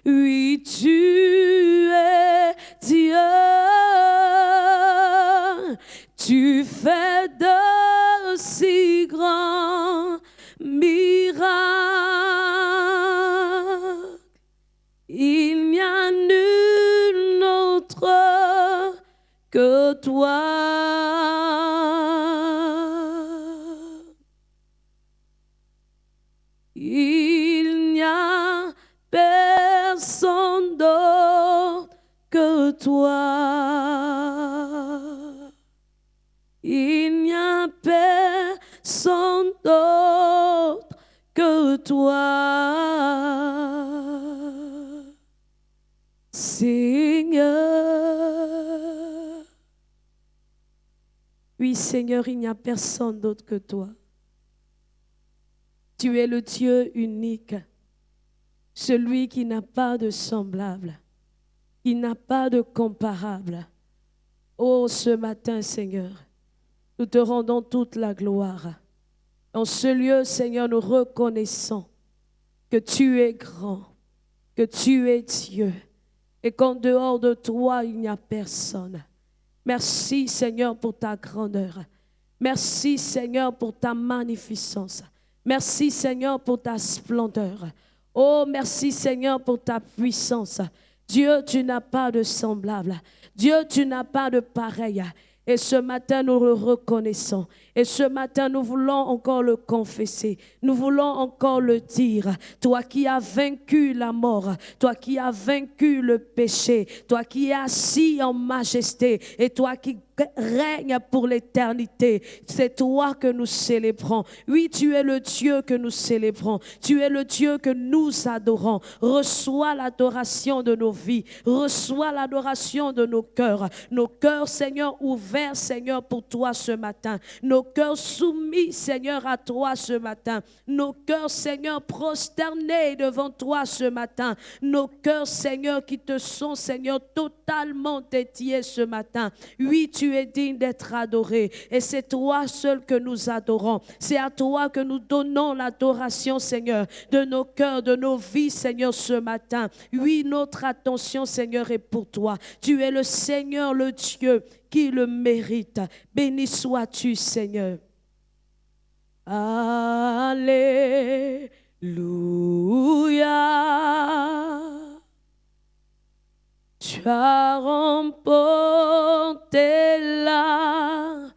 Oui, tu es Dieu. Tu fais de si grands miracles. Il n'y a nul autre que toi. Il n'y a personne d'autre que toi. Il n'y a personne d'autre que toi, Seigneur. Oui, Seigneur, il n'y a personne d'autre que toi. Tu es le Dieu unique, celui qui n'a pas de semblable, qui n'a pas de comparable. Oh, ce matin, Seigneur, nous te rendons toute la gloire. En ce lieu, Seigneur, nous reconnaissons que tu es grand, que tu es Dieu et qu'en dehors de toi, il n'y a personne. Merci, Seigneur, pour ta grandeur. Merci, Seigneur, pour ta magnificence. Merci, Seigneur, pour ta splendeur. Oh, merci, Seigneur, pour ta puissance. Dieu, tu n'as pas de semblable. Dieu, tu n'as pas de pareil. Et ce matin, nous le reconnaissons. Et ce matin, nous voulons encore le confesser. Nous voulons encore le dire. Toi qui as vaincu la mort, toi qui as vaincu le péché, toi qui es assis en majesté et toi qui règnes pour l'éternité, c'est toi que nous célébrons. Oui, tu es le Dieu que nous célébrons. Tu es le Dieu que nous adorons. Reçois l'adoration de nos vies. Reçois l'adoration de nos cœurs. Nos cœurs, Seigneur, ouverts, Seigneur, pour toi ce matin. Nos cœurs soumis, Seigneur, à toi ce matin. Nos cœurs, Seigneur, prosternés devant toi ce matin. Nos cœurs, Seigneur, qui te sont, Seigneur, totalement dédiés ce matin. Oui, tu es digne d'être adoré. Et c'est toi seul que nous adorons. C'est à toi que nous donnons l'adoration, Seigneur, de nos cœurs, de nos vies, Seigneur, ce matin. Oui, notre attention, Seigneur, est pour toi. Tu es le Seigneur, le Dieu qui le mérite. Béni sois-tu, Seigneur. Alléluia. Tu as remporté la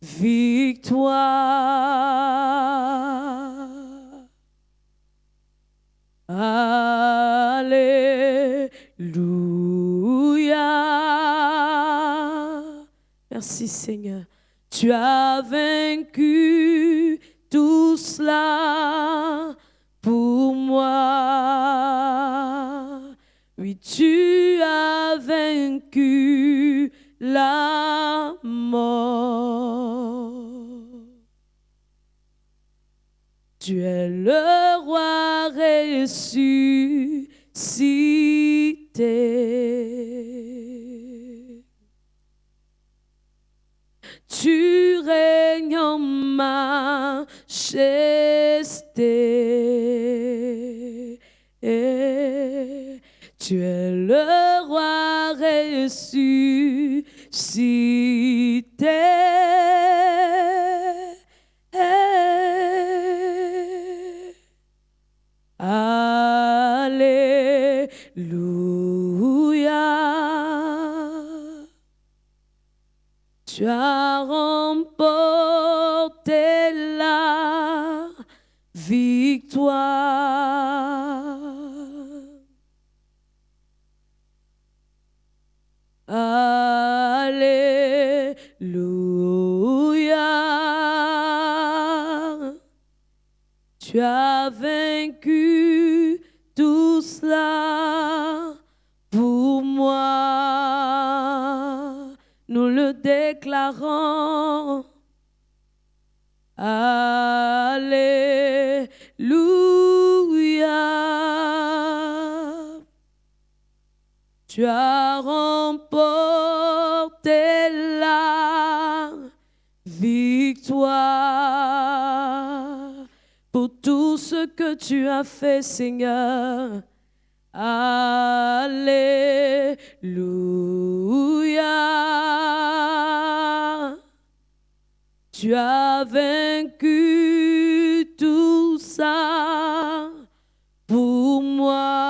victoire. Alléluia. Merci Seigneur. Tu as vaincu tout cela pour moi. Oui, tu as vaincu la mort. Tu es le roi ressuscité. Tu règnes en majesté. Tu es le roi ressuscité. Alléluia. Tu as remporté la victoire. Alléluia. Tu as vaincu tout cela pour moi. Nous le déclarons. Alléluia. Tu as remporté la victoire. Pour tous ceux ce que tu as fait, Seigneur. Alléluia. Tu as vaincu tout ça pour moi.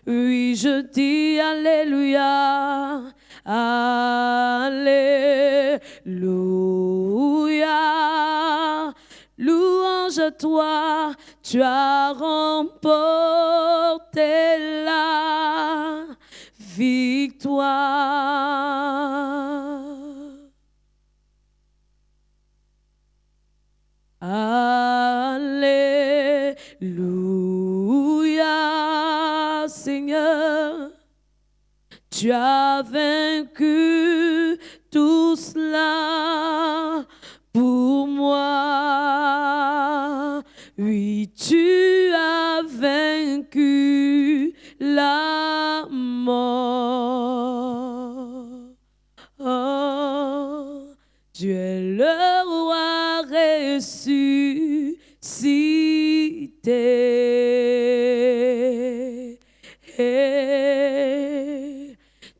Oui, je dis Alléluia. Alléluia. Louange à toi, tu as remporté la victoire. Alléluia, Seigneur, tu as vaincu tout cela pour moi. Oui, tu as vaincu la mort. Oh, tu es le roi ressuscité.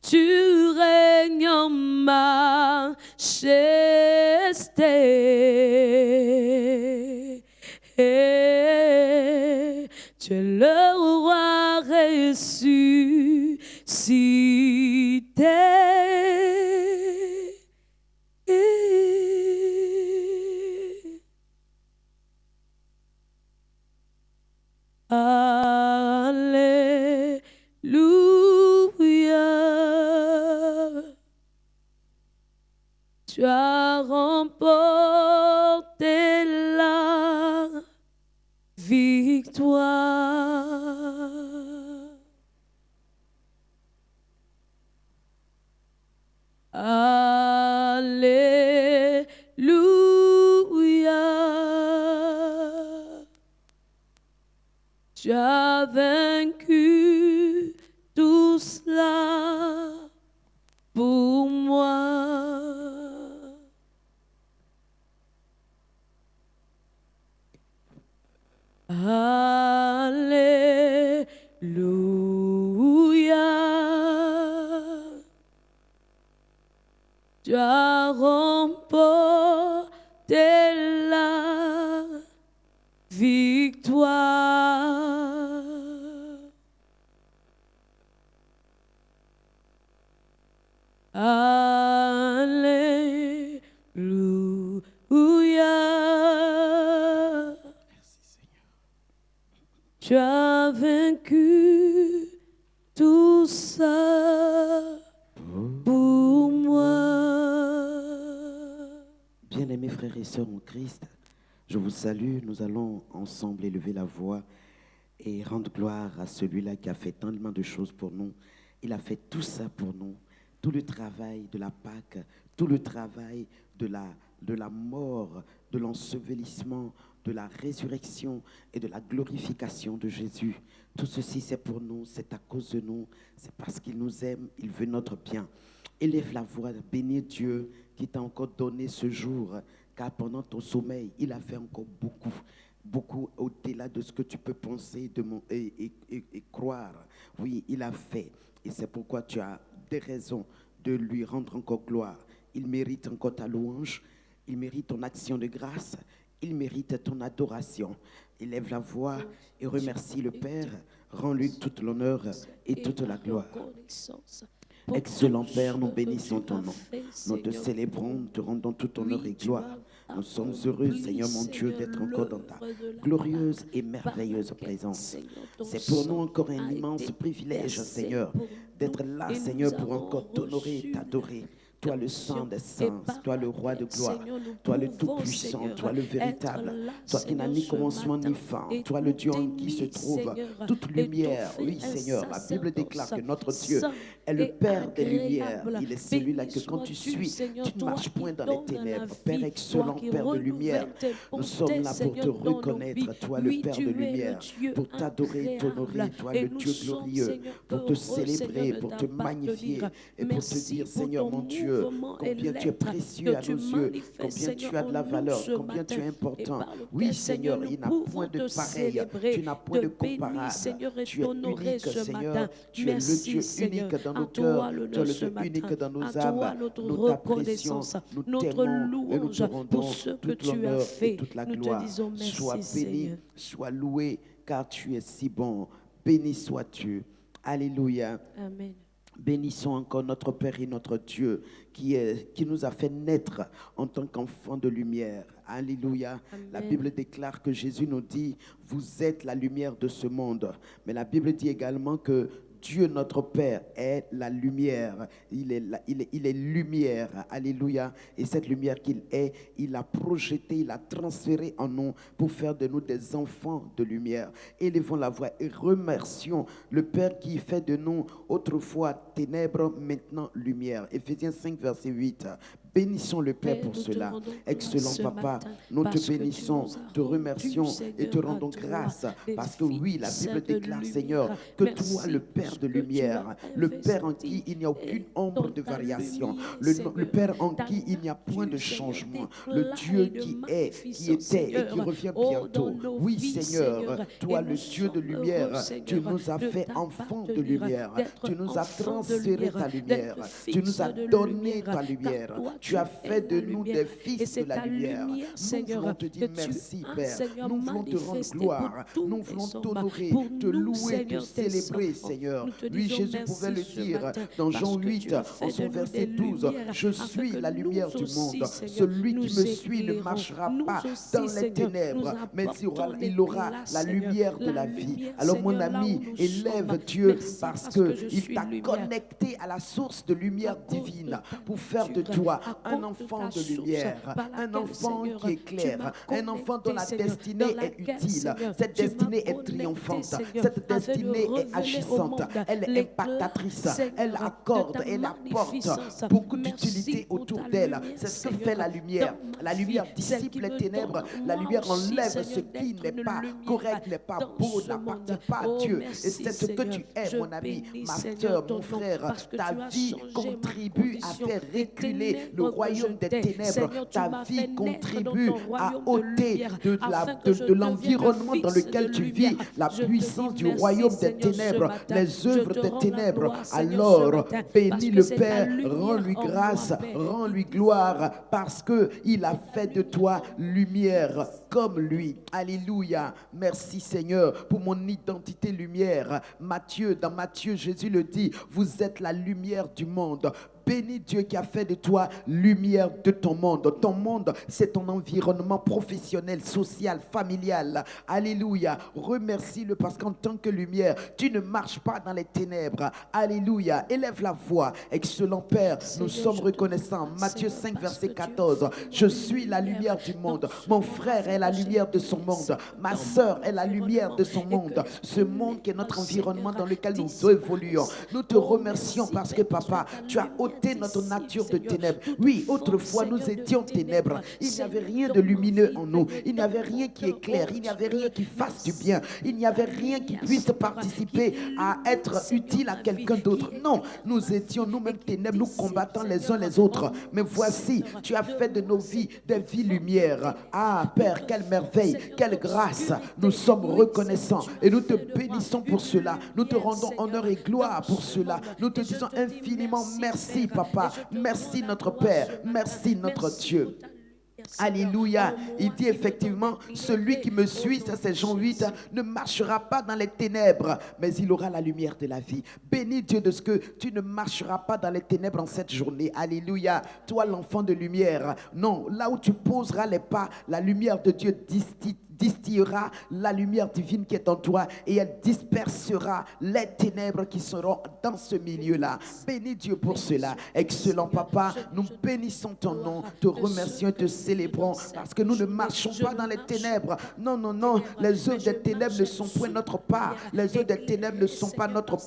Tu règnes en majesté. Tu es le roi ressuscité. Alléluia. Tu as remporté la victoire. Alléluia. Tu as vaincu tout cela pour moi. Alléluia. Tu as remporté la victoire. Alléluia. Tu as vaincu tout ça pour moi. Bien-aimés frères et sœurs en Christ, je vous salue. Nous allons ensemble élever la voix et rendre gloire à celui-là qui a fait tellement de choses pour nous. Il a fait tout ça pour nous. Tout le travail de la Pâque, tout le travail de la mort, de l'ensevelissement, de la résurrection et de la glorification de Jésus. Tout ceci, c'est pour nous, c'est à cause de nous, c'est parce qu'il nous aime, il veut notre bien. Élève la voix, bénis Dieu qui t'a encore donné ce jour, car pendant ton sommeil, il a fait encore beaucoup au-delà de ce que tu peux penser et croire. Oui, il a fait. Et c'est pourquoi tu as des raisons de lui rendre encore gloire. Il mérite encore ta louange, il mérite ton action de grâce, il mérite ton adoration. Élève la voix et remercie le Père. Rends-lui toute l'honneur et toute la gloire. Excellent Père, nous bénissons ton nom. Nous te célébrons, nous te rendons tout honneur et gloire. Nous sommes heureux, Seigneur mon Dieu, d'être encore dans ta glorieuse et merveilleuse présence. C'est pour nous encore un immense privilège, Seigneur, d'être là, Seigneur, pour encore t'honorer, t'adorer. Toi le Saint des Saints, toi le Roi de gloire, toi le Tout-Puissant, toi le véritable, toi qui n'as ni commencement ni fin, toi le Dieu en qui se trouve toute lumière. Oui Seigneur, la Bible déclare que notre Dieu est le Père des lumières. Il est celui-là que quand tu suis, tu ne marches point dans les ténèbres. Père excellent, Père de lumière, nous sommes là pour te reconnaître, toi le Père de lumière, pour t'adorer, t'honorer, toi le Dieu glorieux, pour te célébrer, pour te magnifier et pour te dire Seigneur mon Dieu, Dieu, mouvement et combien tu es l'être précieux que à tu nos yeux, manifestes, combien Seigneur, tu as de la en nous valeur, ce combien tu matin. es Et important. par lequel, Oui, Seigneur, Seigneur, nous il n'a point pouvons de te pareil, célébrer, tu n'as point te de bénir, comparable. Seigneur, et Tu es t'honorer unique, ce Seigneur, matin. tu es le Merci, Dieu Seigneur. unique dans À nos cœurs, toi tu es l'honneur le ce Dieu unique matin. dans nos À âmes. toi notre Nous t'apprécions, reconnaissance, nous notre t'aimons et nous te louange pour rendons ce que tout tu as l'honneur et fait. toute la Nous te gloire. disons Sois merci, béni, Seigneur. sois loué, car tu es si bon. Béni sois-tu. Alléluia. Amen. Bénissons encore notre Père et notre Dieu qui nous a fait naître en tant qu'enfants de lumière. Alléluia. Amen. La Bible déclare que Jésus nous dit, vous êtes la lumière de ce monde. Mais la Bible dit également que Dieu, notre Père, est la lumière. Il est lumière. Alléluia. Et cette lumière qu'il est, il a projeté, il a transféré en nous pour faire de nous des enfants de lumière. Élevons la voix et remercions le Père qui fait de nous autrefois ténèbres, maintenant lumière. Éphésiens 5, verset 8. Bénissons le Père pour cela. Excellent Papa, nous te bénissons, te remercions et te rendons grâce parce que oui, la Bible déclare, Seigneur, que toi, le Père de lumière, le Père en qui il n'y a aucune ombre de variation, le Père en qui il n'y a point de changement, le Dieu qui est, qui était et qui revient bientôt. Oui, Seigneur, toi, le Dieu de lumière, tu nous as fait enfants de lumière, tu nous as transféré ta lumière, tu nous as donné ta lumière. Tu as fait de nous des fils de la lumière. Nous voulons te dire merci, Père. Nous voulons te rendre gloire. Nous voulons t'honorer, te louer, te célébrer, Seigneur. Oui, Jésus pouvait le dire dans Jean 8, en son verset 12. Je suis la lumière du monde. Celui qui me suit ne marchera pas dans les ténèbres, mais il aura la lumière de la vie. Alors, mon ami, élève Dieu parce qu'il t'a connecté à la source de lumière divine pour faire de toi un enfant de lumière, un enfant qui est clair, un enfant dont la destinée est utile. Cette destinée est triomphante, cette destinée est agissante, elle est impactatrice, elle accorde, elle apporte beaucoup d'utilité autour d'elle. C'est ce que fait la lumière. La lumière dissipe les ténèbres, la lumière enlève ce qui n'est pas correct, n'est pas beau, n'appartient pas à Dieu. Et c'est ce que tu es, mon ami, ma soeur, mon frère. Ta vie contribue à faire reculer le royaume des ténèbres. Ta vie contribue à ôter de l'environnement dans lequel tu vis la puissance du royaume des ténèbres, les œuvres des ténèbres. Alors, bénis le Père, rends-lui grâce, rends-lui gloire, parce qu'il a fait de toi lumière comme lui. Alléluia. Merci Seigneur pour mon identité lumière. Dans Matthieu, Jésus le dit, vous êtes la lumière du monde. Bénis Dieu qui a fait de toi lumière de ton monde. Ton monde, c'est ton environnement professionnel, social, familial. Alléluia. Remercie-le parce qu'en tant que lumière, tu ne marches pas dans les ténèbres. Alléluia. Élève la voix. Excellent Père, nous sommes reconnaissants. Matthieu 5, verset 14. Je suis la lumière du monde. Mon frère est la lumière de son monde. Ma sœur est la lumière de son monde. Ce monde qui est notre environnement dans lequel nous évoluons. Nous te remercions parce que, Papa, tu as ôté notre nature de ténèbres. Oui, autrefois nous étions ténèbres. Il n'y avait rien de lumineux en nous. Il n'y avait rien qui éclaire. Il n'y avait rien qui fasse du bien. Il n'y avait rien qui puisse participer à être utile à quelqu'un d'autre. Non, nous étions nous-mêmes ténèbres, nous combattant les uns les autres. Mais voici, tu as fait de nos vies des vies lumière. Ah, Père, quelle merveille, quelle grâce. Nous sommes reconnaissants et nous te bénissons pour cela. Nous te rendons honneur et gloire pour cela. Nous te disons infiniment merci. Papa, merci notre Père, merci notre Dieu. Alléluia. Il dit effectivement, celui qui me suit, ça c'est Jean 8, ne marchera pas dans les ténèbres, mais il aura la lumière de la vie. Bénis Dieu de ce que tu ne marcheras pas dans les ténèbres en cette journée. Alléluia. Toi l'enfant de lumière. Non, là où tu poseras les pas, la lumière de Dieu distillera la lumière divine qui est en toi et elle dispersera les ténèbres qui seront dans ce milieu-là. Bénis Dieu pour cela. Excellent Papa, nous bénissons ton nom, te remercions et te célébrons parce que nous ne marchons pas dans les ténèbres. Non, non, non, les œuvres des ténèbres ne sont point notre part. Les œuvres des ténèbres ne sont pas notre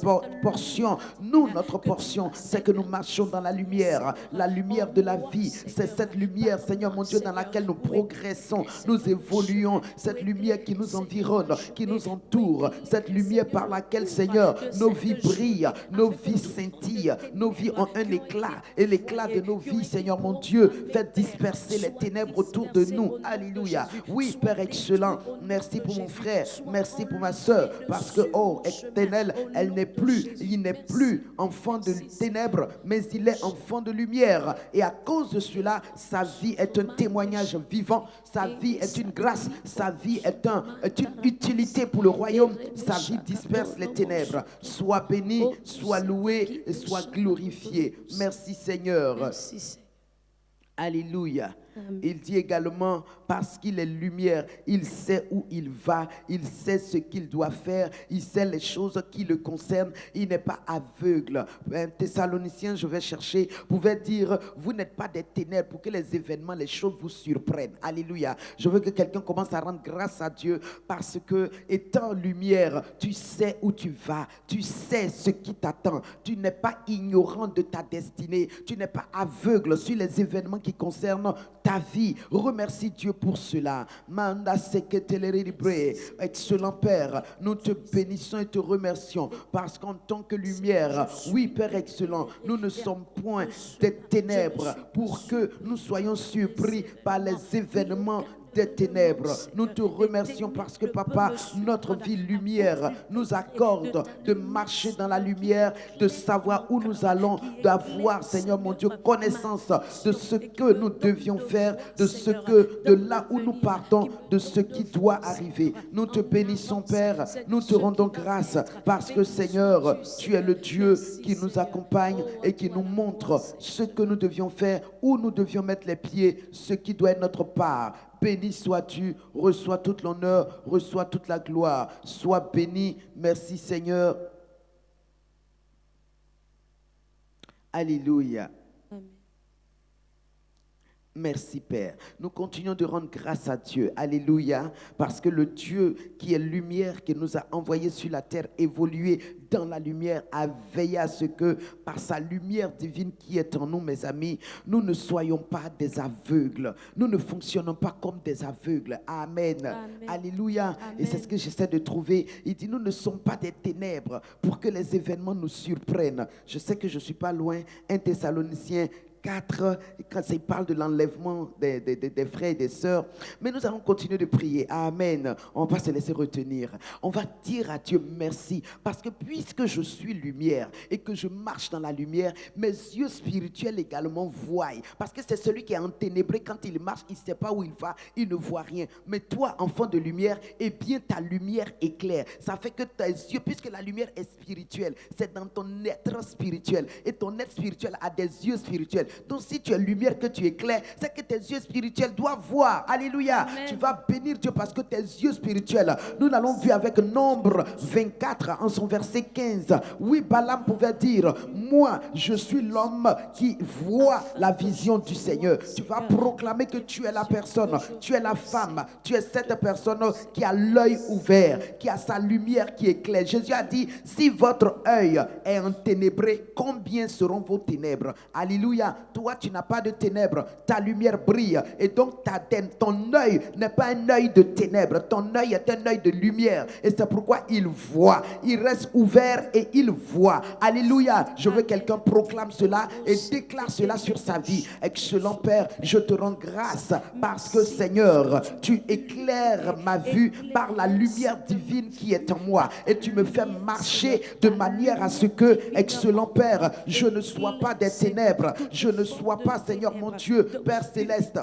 portion. Nous, notre portion, c'est que nous marchons dans la lumière de la vie. C'est cette lumière, Seigneur mon Dieu, dans laquelle nous progressons, nous évoluons. cette lumière qui nous environne, qui nous entoure, cette lumière par laquelle, Seigneur, nos vies brillent, nos vies scintillent, nos vies ont un éclat, et l'éclat de nos vies, Seigneur mon Dieu, fait disperser les ténèbres autour de nous. Alléluia. Oui, Père excellent, merci pour mon frère, merci pour ma soeur, parce que, oh, éternel, il n'est plus enfant de ténèbres, mais il est enfant de lumière. Et à cause de cela, sa vie est un témoignage vivant, sa vie est une grâce, sa vie est une utilité pour le royaume, sa vie disperse les ténèbres. Sois béni, sois loué et sois glorifié. Merci Seigneur. Merci. Alléluia. Amen. Il dit également, parce qu'il est lumière, il sait où il va, il sait ce qu'il doit faire, il sait les choses qui le concernent, il n'est pas aveugle. Un Thessaloniciens, je vais chercher, pouvait dire, vous n'êtes pas des ténèbres pour que les événements, les choses vous surprennent. Alléluia. Je veux que quelqu'un commence à rendre grâce à Dieu parce que, étant lumière, tu sais où tu vas, tu sais ce qui t'attend, tu n'es pas ignorant de ta destinée, tu n'es pas aveugle sur les événements qui concernent ta vie. Remercie Dieu pour cela. Excellent Père, nous te bénissons et te remercions parce qu'en tant que lumière, oui Père excellent, nous ne sommes point des ténèbres pour que nous soyons surpris par les événements des ténèbres. Nous te remercions parce que Papa, notre vie lumière nous accorde de marcher dans la lumière, de savoir où nous allons, d'avoir, Seigneur mon Dieu, connaissance de ce que nous devions faire, de là où nous partons, de ce qui doit arriver. Nous te bénissons Père, nous te rendons grâce parce que Seigneur, tu es le Dieu qui nous accompagne et qui nous montre ce que nous devions faire, où nous devions mettre les pieds, ce qui doit être notre part. Béni sois-tu, reçois toute l'honneur, reçois toute la gloire. Sois béni, merci Seigneur. Alléluia. Amen. Merci Père. Nous continuons de rendre grâce à Dieu. Alléluia. Parce que le Dieu qui est lumière, qui nous a envoyés sur la terre, évoluer dans la lumière, a veillé à ce que par sa lumière divine qui est en nous, mes amis, nous ne soyons pas des aveugles. Nous ne fonctionnons pas comme des aveugles. Amen. Amen. Alléluia. Amen. Et c'est ce que j'essaie de trouver. Il dit, nous ne sommes pas des ténèbres pour que les événements nous surprennent. Je sais que je ne suis pas loin. 1 Thessaloniciens 4, quand il parle de l'enlèvement des frères et des sœurs. Mais nous allons continuer de prier. Amen. On ne va pas se laisser retenir. On va dire à Dieu merci. Parce que puisque je suis lumière et que je marche dans la lumière, mes yeux spirituels également voient. Parce que c'est celui qui est enténébré. Quand il marche, il ne sait pas où il va. Il ne voit rien. Mais toi, enfant de lumière, eh bien ta lumière éclaire. Ça fait que tes yeux, puisque la lumière est spirituelle, c'est dans ton être spirituel. Et ton être spirituel a des yeux spirituels. Donc si tu es lumière, que tu éclaires, c'est que tes yeux spirituels doivent voir. Alléluia. Amen. Tu vas bénir Dieu parce que tes yeux spirituels, nous l'avons vu avec Nombre 24 en son verset 15. Oui, Balaam pouvait dire, moi je suis l'homme qui voit la vision du Seigneur. Tu vas proclamer que tu es la personne, tu es la femme, tu es cette personne qui a l'œil ouvert, qui a sa lumière qui éclaire. Jésus a dit, si votre œil est enténébré, combien seront vos ténèbres? Alléluia. Toi, tu n'as pas de ténèbres. Ta lumière brille. Et donc, ton œil n'est pas un œil de ténèbres. Ton œil est un œil de lumière. Et c'est pourquoi il voit. Il reste ouvert et il voit. Alléluia. Je veux que quelqu'un proclame cela et déclare cela sur sa vie. Excellent Père, je te rends grâce parce que, Seigneur, tu éclaires ma vue par la lumière divine qui est en moi. Et tu me fais marcher de manière à ce que, excellent Père, je ne sois pas des ténèbres. Je ne sois pas, Seigneur mon Dieu, Père céleste.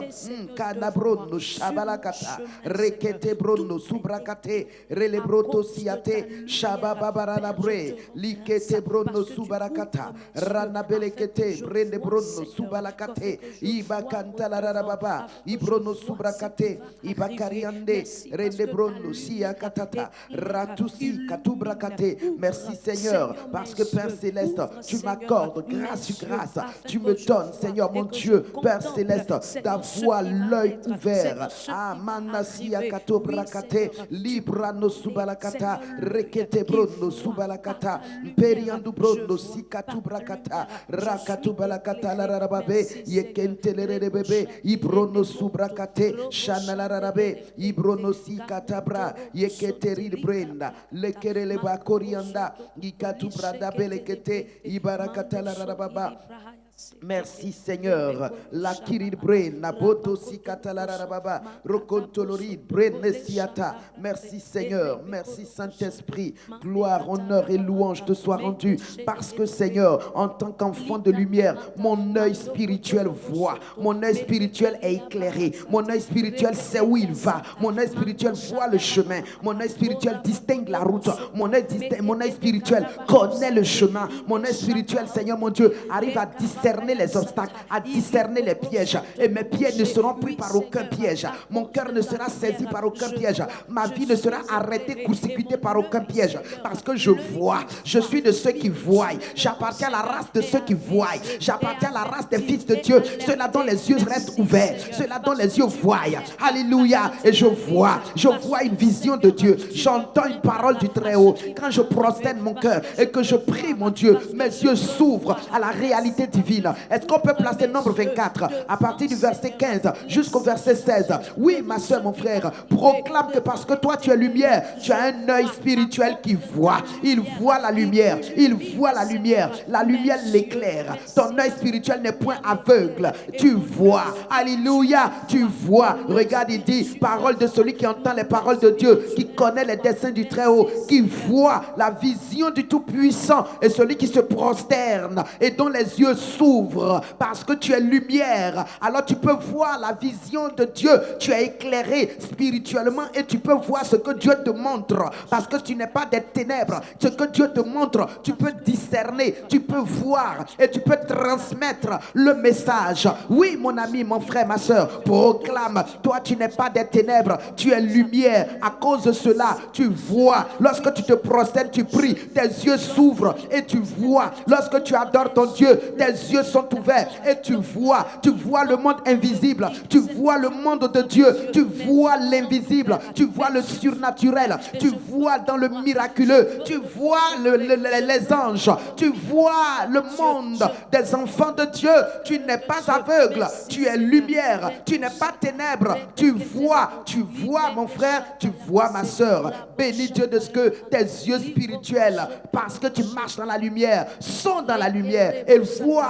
Kadabrono, Shabalakata, Reketebrono, Subrakate, Relebroto Siate, Shabababarabre, Liketebrono, Subarakata, Ranabelekete, Brendebrono, Subalakate, Ibakantalarababa, Ibrono, Subrakate, Ibakariande, Rendebrono, Siakatata, Ratusi, Katubrakate. Merci Seigneur, parce que Père céleste, tu m'accordes grâce sur grâce. Tu me donnes donne, Seigneur mon Dieu, Père céleste, d'avoir l'œil ouvert. Amanasia kato brakate, libra no subalakata, rekete brono subalakata, periandu brono sikatu brakata, rakatu balakata la rababe, yekente le bebe, ibrono subrakate, shana la rabe, ibrono sikatabra, yekete rid brenda, lekere le bakorianda, ikatu brada belekete, ibarakata la rababa. Merci Seigneur. La kirid brain, naboto sikata la rababa, rokontolorid brain nesiata. Merci Seigneur. Merci Saint-Esprit. Gloire, honneur et louange te soient rendus parce que Seigneur, en tant qu'enfant de lumière, mon œil spirituel voit. Mon œil spirituel est éclairé. Mon œil spirituel sait où il va. Mon œil spirituel voit le chemin. Mon œil spirituel distingue la route. Mon œil spirituel connaît le chemin. Mon œil spirituel, Seigneur mon Dieu, arrive à discerner les obstacles, à discerner les pièges. Et mes pieds ne seront pris par aucun piège. Mon cœur ne sera saisi par aucun piège. Ma vie ne sera arrêtée, court-circuitée par aucun piège. Parce que je vois. Je suis de ceux qui voient. J'appartiens à la race de ceux qui voient. J'appartiens à la race des fils de Dieu. Ceux-là dont les yeux restent ouverts. Ceux-là dont les yeux voient. Alléluia. Et je vois. Je vois une vision de Dieu. J'entends une parole du Très-Haut. Quand je prosterne mon cœur et que je prie, mon Dieu, mes yeux s'ouvrent à la réalité divine. Est-ce qu'on peut placer Nombre 24 à partir du verset 15 jusqu'au verset 16? Oui, ma soeur, mon frère, proclame que parce que toi tu es lumière, tu as un œil spirituel qui voit. Il voit la lumière. Il voit la lumière. La lumière l'éclaire. Ton œil spirituel n'est point aveugle. Tu vois. Alléluia. Tu vois. Regarde, il dit, parole de celui qui entend les paroles de Dieu, qui connaît les desseins du Très-Haut, qui voit la vision du Tout-Puissant, et celui qui se prosterne et dont les yeux s'ouvrent parce que tu es lumière. Alors tu peux voir la vision de Dieu. Tu es éclairé spirituellement et tu peux voir ce que Dieu te montre parce que tu n'es pas des ténèbres. Ce que Dieu te montre, tu peux discerner, tu peux voir et tu peux transmettre le message. Oui, mon ami, mon frère, ma soeur, proclame, toi tu n'es pas des ténèbres, tu es lumière. À cause de cela, tu vois. Lorsque tu te prosternes, tu pries, tes yeux s'ouvrent et tu vois. Lorsque tu adores ton Dieu, tes yeux sont ouverts et tu vois le monde invisible, tu vois le monde de Dieu, tu vois l'invisible, tu vois le surnaturel, tu vois dans le miraculeux, tu vois les anges, tu vois le monde des enfants de Dieu. Tu n'es pas aveugle, tu es lumière, tu n'es pas ténèbres, tu vois mon frère, tu vois ma soeur. Bénis Dieu de ce que tes yeux spirituels, parce que tu marches dans la lumière, sont dans la lumière et voient.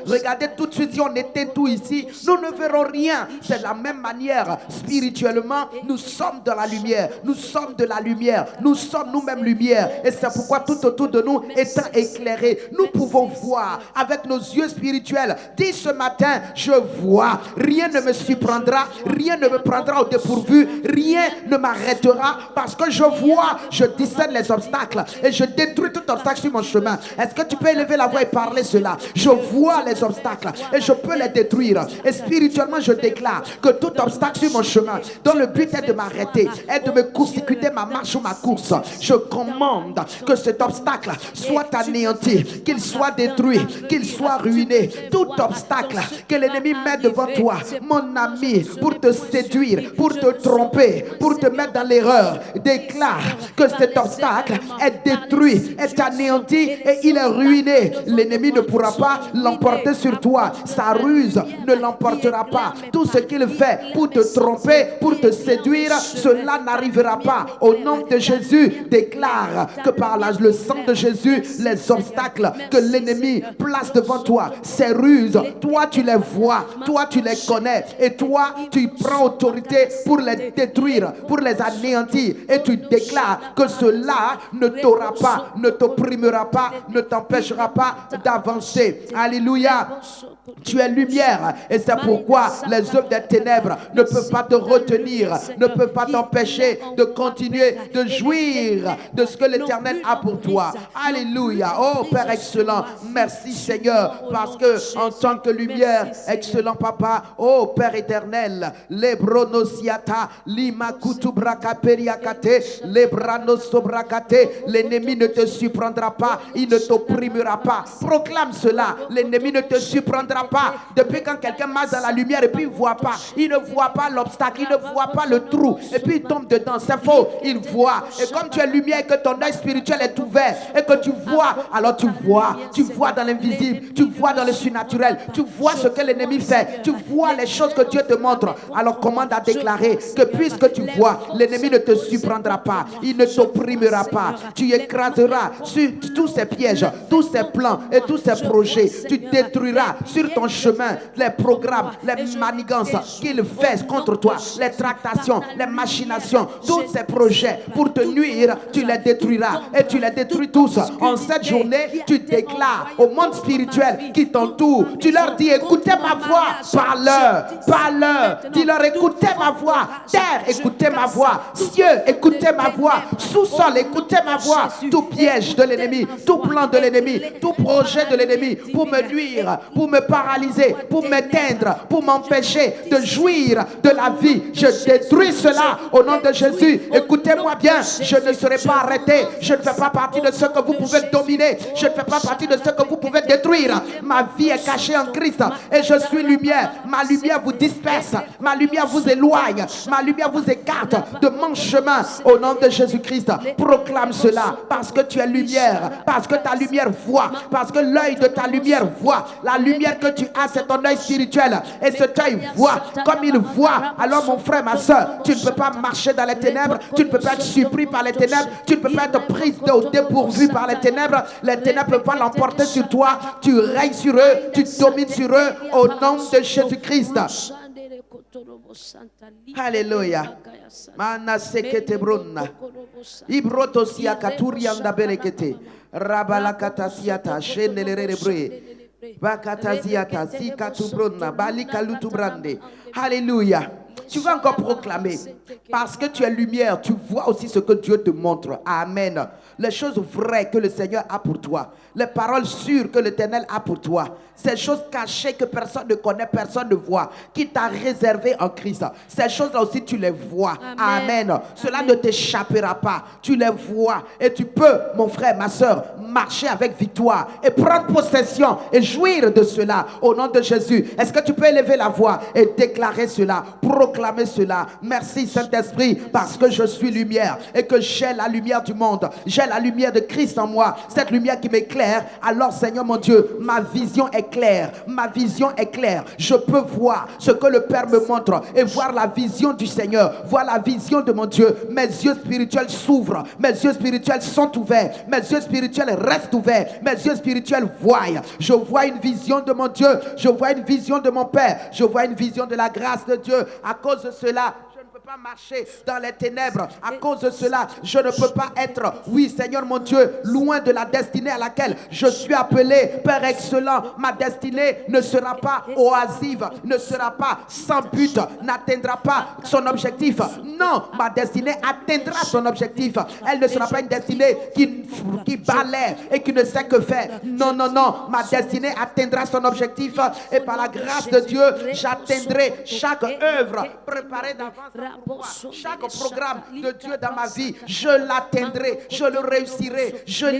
Regardez tout de suite, si on était tout ici, nous ne verrons rien. C'est de la même manière, spirituellement, nous sommes dans la lumière. Nous sommes de la lumière. Nous sommes nous-mêmes lumière. Et c'est pourquoi tout autour de nous étant éclairé, nous pouvons voir avec nos yeux spirituels. Dis ce matin, je vois. Rien ne me surprendra. Rien ne me prendra au dépourvu. Rien ne m'arrêtera parce que je vois, je discerne les obstacles et je détruis tout obstacle sur mon chemin. Est-ce que tu peux élever la voix et parler cela? Je vois les obstacles et je peux les détruire. Et spirituellement, je déclare que tout obstacle sur mon chemin, dont le but est de m'arrêter, est de me court-circuiter ma marche ou ma course, je commande que cet obstacle soit anéanti, qu'il soit détruit, qu'il soit ruiné. Tout obstacle que l'ennemi met devant toi, mon ami, pour te séduire, pour te tromper, pour te mettre dans l'erreur, déclare que cet obstacle est détruit, est anéanti et il est ruiné. L'ennemi ne pourra pas l'emporter sur toi. Sa ruse ne l'emportera pas. Tout ce qu'il fait pour te tromper, pour te séduire, cela n'arrivera pas. Au nom de Jésus, déclare que par le sang de Jésus, les obstacles que l'ennemi place devant toi, ces ruses, toi tu les vois, toi tu les connais et toi tu prends autorité pour les détruire, pour les anéantir, et tu déclares que cela ne t'aura pas, ne t'opprimera pas, ne t'empêchera pas d'avancer. Alléluia. Tu es lumière et c'est pourquoi les œuvres des ténèbres ne peuvent pas te retenir, ne peuvent pas t'empêcher de continuer de jouir de ce que l'Éternel a pour toi. Alléluia. Oh Père excellent, merci Seigneur, parce que en tant que lumière, excellent Papa, oh Père éternel, lebronosiata limakutu brakaperiakate lebranosobrakate, l'ennemi ne te surprendra pas, il ne t'opprimera pas. Proclame cela. L'ennemi ne te surprendra pas. Depuis quand quelqu'un marche dans la lumière et puis il ne voit pas. Il ne voit pas l'obstacle, il ne voit pas le trou. Et puis il tombe dedans. C'est faux. Il voit. Et comme tu es lumière et que ton œil spirituel est ouvert et que tu vois, alors tu vois. Tu vois dans l'invisible. Tu vois dans le surnaturel. Tu vois ce que l'ennemi fait. Tu vois les choses que Dieu te montre. Alors commande à déclarer que puisque tu vois, l'ennemi ne te surprendra pas. Il ne t'opprimera pas. Tu écraseras sur tous ces pièges, tous ces plans et tous ces projets. Tu détruiras sur ton chemin les programmes, les manigances qu'il fait contre toi, les tractations, les machinations, tous ces projets pour te nuire, tu les détruiras et tu les détruis tous. En cette journée, tu déclares au monde spirituel qui t'entoure, tu leur dis écoutez ma voix, parle-leur, dis-leur écoutez ma voix, terre écoutez ma voix, cieux écoutez ma voix, sous-sol écoutez ma voix. Tout piège de l'ennemi, tout plan de l'ennemi, tout projet de l'ennemi pour me nuire, pour me paralyser, pour m'éteindre, pour m'empêcher de jouir de la vie, je détruis cela au nom de Jésus. Écoutez-moi bien, je ne serai pas arrêté, je ne fais pas partie de ceux que vous pouvez dominer, je ne fais pas partie de ceux que vous pouvez détruire. Ma vie est cachée en Christ et je suis lumière. Ma lumière vous disperse, ma lumière vous éloigne, ma lumière vous écarte de mon chemin au nom de Jésus-Christ. Proclame cela parce que tu es lumière, parce que ta lumière voit, parce que l'œil de ta lumière voit. La lumière que tu as, c'est ton œil spirituel et cet œil voit comme il voit. Alors mon frère, ma soeur, tu ne peux pas marcher dans les ténèbres, tu ne peux pas être surpris par les ténèbres, tu ne peux pas être prise au dépourvu par les ténèbres ne peuvent pas l'emporter sur toi. Tu règnes sur eux, tu domines sur eux au nom de Jésus-Christ. Alléluia. Mana sekete bronna. Ibroto siya katuri anda belekete. Rabala katasiata shenelere bre. Bakataziata sikatu bronna balika lutu brande. Alléluia. Tu vas encore proclamer. Parce que tu es lumière, tu vois aussi ce que Dieu te montre. Amen. Les choses vraies que le Seigneur a pour toi. Les paroles sûres que l'Éternel a pour toi. Ces choses cachées que personne ne connaît, personne ne voit. Qui t'a réservé en Christ. Ces choses-là aussi, tu les vois. Amen. Amen. Cela ne t'échappera pas. Tu les vois. Et tu peux, mon frère, ma soeur, marcher avec victoire. Et prendre possession. Et jouir de cela. Au nom de Jésus. Est-ce que tu peux élever la voix et déclarer cela? Proclamer cela. Merci Saint-Esprit. Parce que je suis lumière. Et que j'ai la lumière du monde. J'ai la lumière de Christ en moi. Cette lumière qui m'éclaire. Alors Seigneur mon Dieu, ma vision est claire. Ma vision est claire. Je peux voir ce que le Père me montre. Et voir la vision du Seigneur. Voir la vision de mon Dieu. Mes yeux spirituels s'ouvrent. Mes yeux spirituels sont ouverts. Mes yeux spirituels restent ouverts. Mes yeux spirituels voient. Je vois une vision de mon Dieu. Je vois une vision de mon Père. Je vois une vision de la grâce de Dieu. À cause de cela, pas marcher dans les ténèbres. À cause de cela, je ne peux pas être, oui Seigneur mon Dieu, loin de la destinée à laquelle je suis appelé. Père excellent, ma destinée ne sera pas oisive, ne sera pas sans but, n'atteindra pas son objectif. Non, ma destinée atteindra son objectif. Elle ne sera pas une destinée qui balaie et qui ne sait que faire. Non, non, non, ma destinée atteindra son objectif et par la grâce de Dieu, j'atteindrai chaque œuvre préparée d'avance. Chaque programme de Dieu dans ma vie, je l'atteindrai, je le réussirai, j'y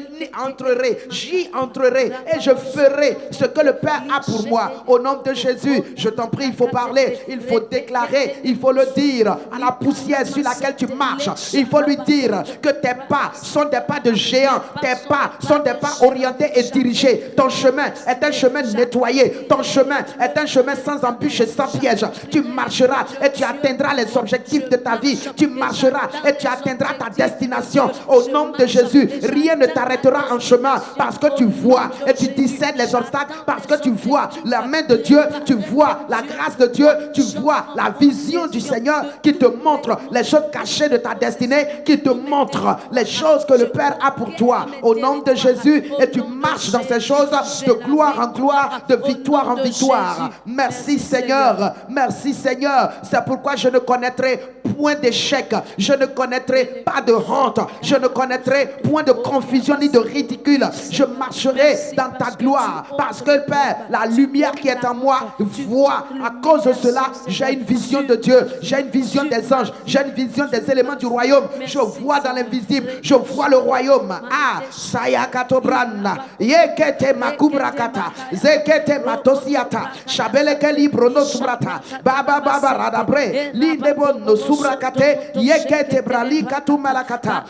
entrerai et je ferai ce que le Père a pour moi. Au nom de Jésus, je t'en prie, il faut parler, il faut déclarer, il faut le dire à la poussière sur laquelle tu marches. Il faut lui dire que tes pas sont des pas de géant, tes pas sont des pas orientés et dirigés. Ton chemin est un chemin nettoyé, ton chemin est un chemin sans embûche et sans piège. Tu marcheras et tu atteindras les objectifs de ta vie. Tu marcheras et tu atteindras ta destination. Au nom de Jésus, rien ne t'arrêtera en chemin parce que tu vois et tu discernes les obstacles, parce que tu vois la main de Dieu, tu vois la grâce de Dieu, tu vois la vision du Seigneur qui te montre les choses cachées de ta destinée, qui te montre les choses que le Père a pour toi. Au nom de Jésus, et tu marches dans ces choses de gloire en gloire, de victoire en victoire. Merci Seigneur, merci Seigneur. C'est pourquoi je ne connaîtrai point d'échec. Je ne connaîtrai pas de honte. Je ne connaîtrai point de confusion ni de ridicule. Je marcherai dans ta gloire. Parce que, Père, la lumière qui est en moi voit. À cause de cela, j'ai une vision de Dieu. J'ai une vision des anges. J'ai une vision des éléments du royaume. Je vois dans l'invisible. Je vois le royaume. Ah, Sayakato Branda. Yekete Makubrakata. Zekete Matosiata. Shabeleke Librono Subrata. Baba Baba Radabre. Lindebono Subrakate. Yekete Brali Katu Malakata.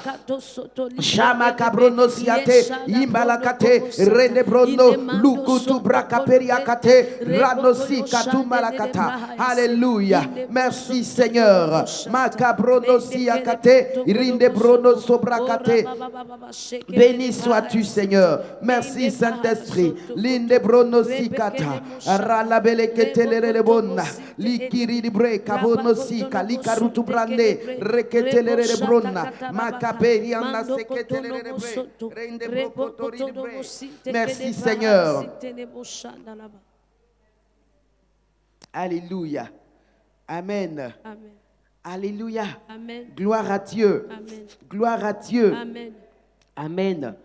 Shama Cabrono Siate. Imbalakate. Renebrono. Lukutu Brakaperiakate. Ranosi Katu Malakata. Alléluia. Merci Seigneur. Makabrono Siakate. Irindebrono Sobrakate. Béni sois-tu Seigneur. Merci Saint-Esprit. Lindebrono Sikata. Ralabeleketelerelebona. Likiribre Kabono Sika. Likarutu Brande. Reketelelebrona. Makaperiana Seketelelebre. Rendebrokotoribre. Merci Seigneur. Alléluia. Amen. Amen. Alléluia. Amen. Gloire à Dieu. Amen. Gloire à Dieu. Amen. Amen.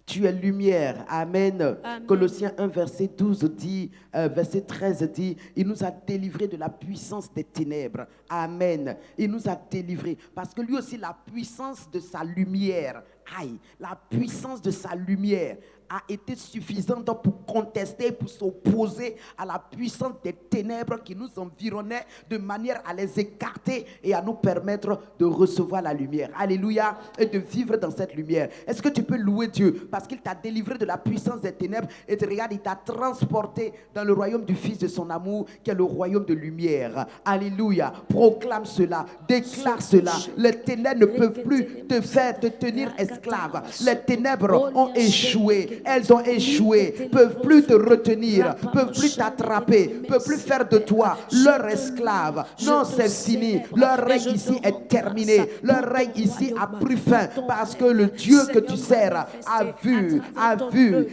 Tu es lumière. Amen. Amen. Colossiens 1, verset 12 dit, verset 13 dit, il nous a délivrés de la puissance des ténèbres. Amen. Il nous a délivrés. Parce que lui aussi, la puissance de sa lumière, aïe, la puissance de sa lumière a été suffisante pour contester, pour s'opposer à la puissance des ténèbres qui nous environnaient, de manière à les écarter et à nous permettre de recevoir la lumière. Alléluia. Et de vivre dans cette lumière. Est-ce que tu peux louer Dieu parce qu'il t'a délivré de la puissance des ténèbres et te regarde, il t'a transporté dans le royaume du Fils de son amour, qui est le royaume de lumière. Alléluia. Proclame cela, déclare cela. Les ténèbres ne peuvent plus te faire te tenir esclave. Les ténèbres ont échoué. Elles ont échoué, peuvent plus te retenir, peuvent plus t'attraper, peuvent plus faire de toi leur esclave. Non, c'est fini. Leur règne ici est terminé. Leur règne ici a pris fin parce que le Dieu que tu sers a vu,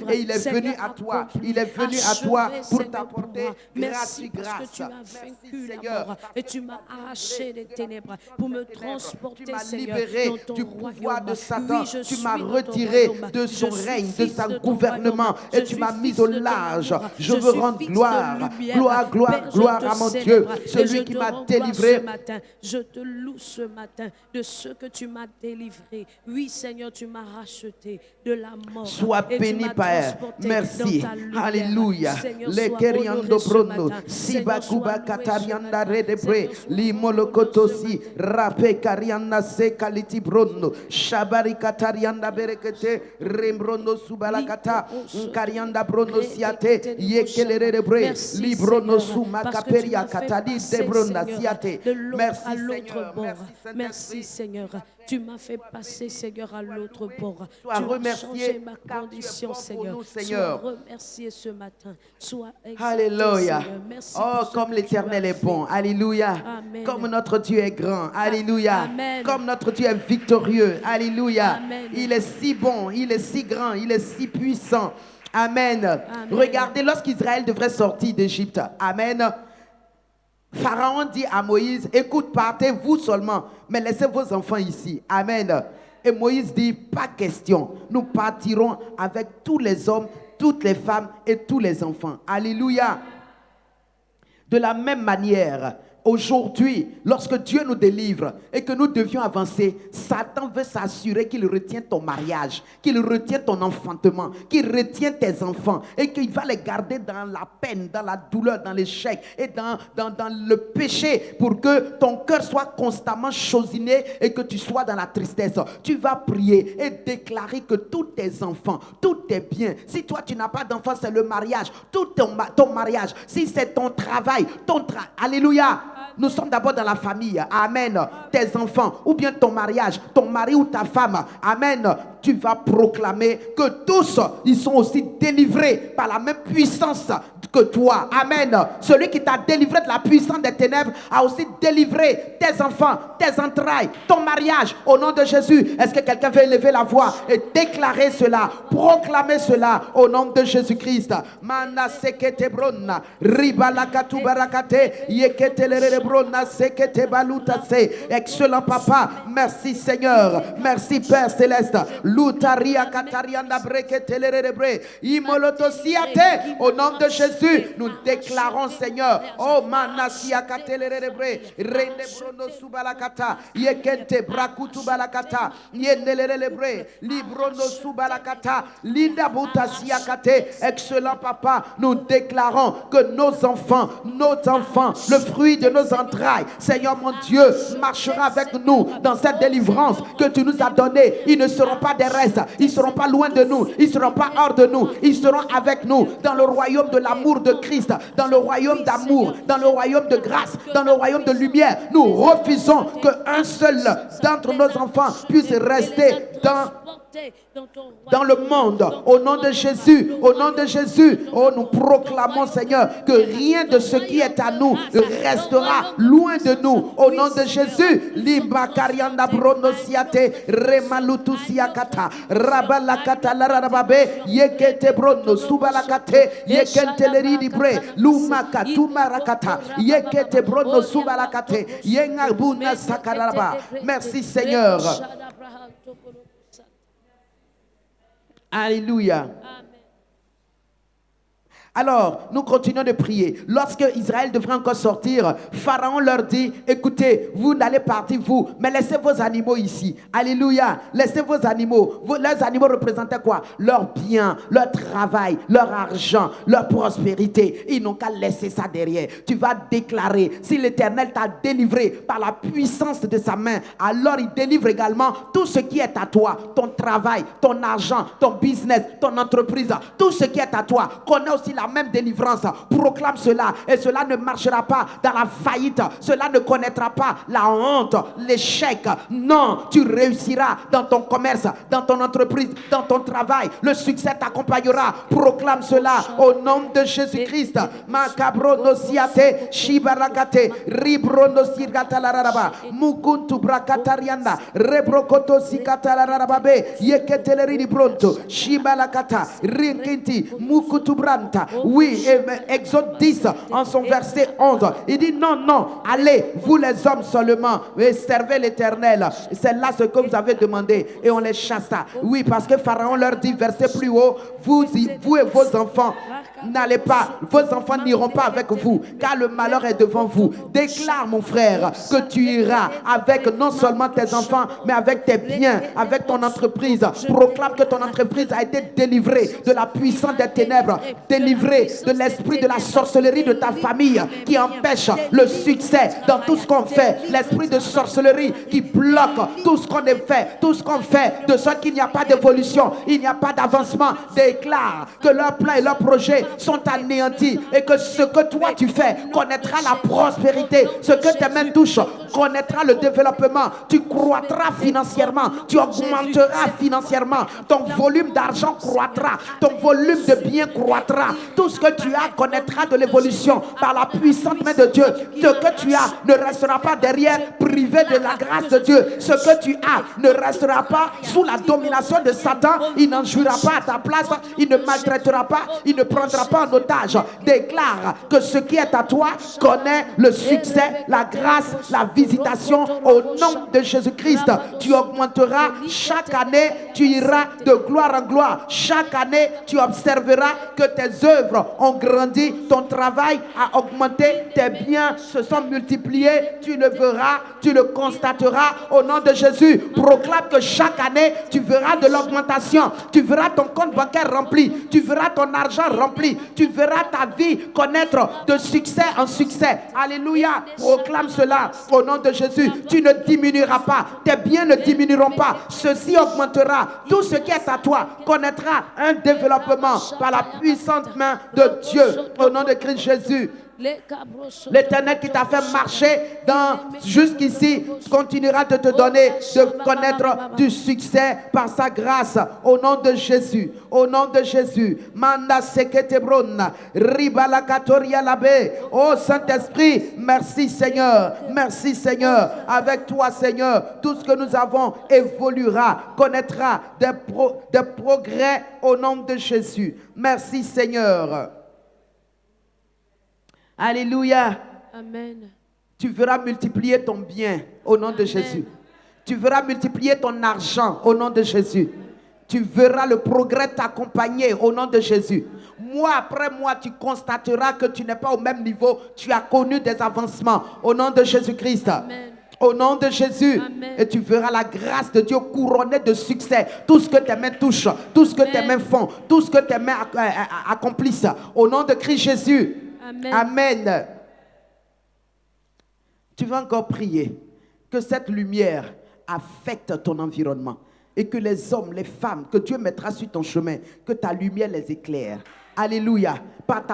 et il est venu à toi. Il est venu à toi pour t'apporter grâce sur grâce. Tu as vaincu la mort et tu m'as arraché des ténèbres pour me transporter, tu m'as Seigneur, libéré dans ton du pouvoir royaume. de Satan. Oui, Tu m'as retiré de son règne, de sa gouvernement, et tu m'as mis au large. Je veux rendre gloire, gloire, gloire, gloire à mon Dieu, celui qui m'a délivré. Je te loue ce matin de ce que tu m'as délivré. Oui, Seigneur, tu m'as racheté de la mort. Sois béni, Père. Merci. Alléluia. Le keriando brono, sibakuba katarianda redebre, limolokotosi, rape karianda se kaliti brono, shabari katarianda berekete, rembrono subalakata, karianda brono siate, yekelere debre, librono sumakaperia katadi debronda siate. Merci Seigneur. Merci Seigneur. Tu m'as fait passer, Seigneur, à l'autre bord. Sois Tu as remercié, changé ma car tu es condition, bon pour Seigneur. nous, Seigneur. Sois remercié ce matin. Sois exalté, Alléluia. Seigneur. Merci Oh, pour ce comme que l'Éternel tu as est bon. fait. Alléluia. Amen. Comme notre Dieu est grand. Alléluia. Amen. Comme notre Dieu est victorieux. Alléluia. Amen. Il est si bon, il est si grand, il est si puissant. Amen. Amen. Regardez, lorsqu'Israël devrait sortir d'Égypte. Amen. Pharaon dit à Moïse, écoute, partez vous seulement, mais laissez vos enfants ici. Amen. Et Moïse dit, pas question, nous partirons avec tous les hommes, toutes les femmes et tous les enfants. Alléluia. De la même manière, aujourd'hui, lorsque Dieu nous délivre et que nous devions avancer, Satan veut s'assurer qu'il retient ton mariage, qu'il retient ton enfantement, qu'il retient tes enfants et qu'il va les garder dans la peine, dans la douleur, dans l'échec et dans le péché pour que ton cœur soit constamment chosiné et que tu sois dans la tristesse. Tu vas prier et déclarer que tous tes enfants, tous tes biens, si toi tu n'as pas d'enfants, c'est le mariage, tout ton mariage, si c'est ton travail, alléluia. Nous sommes d'abord dans la famille. Amen. Tes enfants, ou bien ton mariage, ton mari ou ta femme. Amen. Tu vas proclamer que tous, ils sont aussi délivrés par la même puissance que toi. Amen. Celui qui t'a délivré de la puissance des ténèbres a aussi délivré tes enfants, tes entrailles, ton mariage au nom de Jésus. Est-ce que quelqu'un veut élever la voix et déclarer cela, proclamer cela au nom de Jésus-Christ? Mana sekete bronna, ribalakatu barakate, yekete lerebronna sekete balutase. Excellent papa, merci Seigneur, merci Père Céleste. Lutaria katarianda brekete lerebre, imolotosiate. Au nom de Jésus, nous déclarons Seigneur, oh manasia katelerebre, rende brono subalakata, yekente brakutu balakata, yendelelebre, librono subalakata, linda butasia kate. Excellent papa, nous déclarons que nos enfants, le fruit de nos entrailles, Seigneur mon Dieu, marchera avec nous dans cette délivrance que tu nous as donnée. Ils ne seront pas des restes, ils ne seront pas loin de nous, ils ne seront pas hors de nous, ils seront avec nous dans le royaume de l'amour de Christ, dans le royaume d'amour, dans le royaume de grâce, dans le royaume de lumière. Nous refusons qu'un seul d'entre nos enfants puisse rester dans le monde. Au nom de Jésus, au nom de Jésus, oh, nous proclamons Seigneur que rien de ce qui est à nous restera loin de nous. Au nom de Jésus, Limba Karianda Bronosiate, Remalutusiakata, Rabalakata Larababe, Yekete Brono, Subalakate, Yekente Leribre, Lumaka, Tumarakata, Yekete Brono, Subalakate, Yengabuna Sakaraba. Merci Seigneur. Alléluia. Alors, nous continuons de prier. Lorsque Israël devrait encore sortir, Pharaon leur dit, écoutez, vous n'allez partir vous, mais laissez vos animaux ici. Alléluia. Laissez vos animaux. Leurs animaux représentaient quoi? Leur bien, leur travail, leur argent, leur prospérité. Ils n'ont qu'à laisser ça derrière. Tu vas déclarer, si l'Éternel t'a délivré par la puissance de sa main, alors il délivre également tout ce qui est à toi. Ton travail, ton argent, ton business, ton entreprise, tout ce qui est à toi. Connais aussi la même délivrance. Proclame cela et cela ne marchera pas dans la faillite. Cela ne connaîtra pas la honte, l'échec. Non, tu réussiras dans ton commerce, dans ton entreprise, dans ton travail. Le succès t'accompagnera. Proclame cela au nom de Jésus-Christ. Makabro nosiate shibarakate ribro nosirgata lararaba mukuntu brakatarianda rebrokoto sikata lararababe yeketeleri bronto shibalakata rinkinti mukutu branta. Oui, Exode 10 en son verset 11, il dit non, allez, vous les hommes seulement, et servez l'Éternel. C'est là ce que vous avez demandé et on les chassa. Oui, parce que Pharaon leur dit, verset plus haut, vous et vos enfants n'allez pas, vos enfants n'iront pas avec vous, car le malheur est devant vous. Déclare mon frère que tu iras avec non seulement tes enfants, mais avec tes biens, avec ton entreprise. Proclame que ton entreprise a été délivrée de la puissance des ténèbres, délivrée de l'esprit de la sorcellerie de ta famille qui empêche le succès dans tout ce qu'on fait, l'esprit de sorcellerie qui bloque tout ce qu'on fait, de sorte qu'il n'y a pas d'évolution, il n'y a pas d'avancement. Déclare que leurs plans et leurs projets sont anéantis et que ce que toi tu fais connaîtra la prospérité, ce que tes mains touchent connaîtra le développement, tu croîtras financièrement, tu augmenteras financièrement, ton volume d'argent croîtra, ton volume de biens croîtra. Tout ce que tu as connaîtra de l'évolution par la puissante main de Dieu. Ce que tu as ne restera pas derrière, privé de la grâce de Dieu. Ce que tu as ne restera pas sous la domination de Satan. Il n'en jouira pas à ta place, il ne maltraitera pas, il ne prendra pas en otage. Déclare que ce qui est à toi connaît le succès, la grâce, la visitation au nom de Jésus-Christ. Tu augmenteras chaque année, tu iras de gloire en gloire. Chaque année, tu observeras que tes œuvres ont grandi, ton travail a augmenté, tes biens se sont multipliés, tu le verras, tu le constateras au nom de Jésus. Proclame que chaque année, tu verras de l'augmentation, tu verras ton compte bancaire rempli, tu verras ton argent rempli, tu verras ta vie connaître de succès en succès. Alléluia, proclame cela au nom de Jésus. Tu ne diminueras pas, tes biens ne diminueront pas, ceci augmentera. Tout ce qui est à toi connaîtra un développement par la puissante main de Dieu au nom de Christ Jésus. L'Éternel qui t'a fait marcher jusqu'ici continuera de te donner, de connaître du succès par sa grâce. Au nom de Jésus. Au nom de Jésus. Manda seketebron. Ribala katoria labe. Oh Saint-Esprit, merci Seigneur. Merci Seigneur. Avec toi Seigneur, tout ce que nous avons évoluera, connaîtra des progrès au nom de Jésus. Merci Seigneur. Alléluia. Amen. Tu verras multiplier ton bien au nom de Jésus. Tu verras multiplier ton argent au nom de Jésus. Tu verras le progrès t'accompagner au nom de Jésus. Mois après mois, tu constateras que tu n'es pas au même niveau. Tu as connu des avancements au nom de Jésus-Christ. Amen. Au nom de Jésus. Amen. Et tu verras la grâce de Dieu couronnée de succès. Tout ce que tes mains touchent, tout ce que tes mains font, tout ce que tes mains accomplissent. Au nom de Christ Jésus. Amen. Amen. Tu vas encore prier que cette lumière affecte ton environnement et que les hommes, les femmes que Dieu mettra sur ton chemin, que ta lumière les éclaire. Alléluia. Par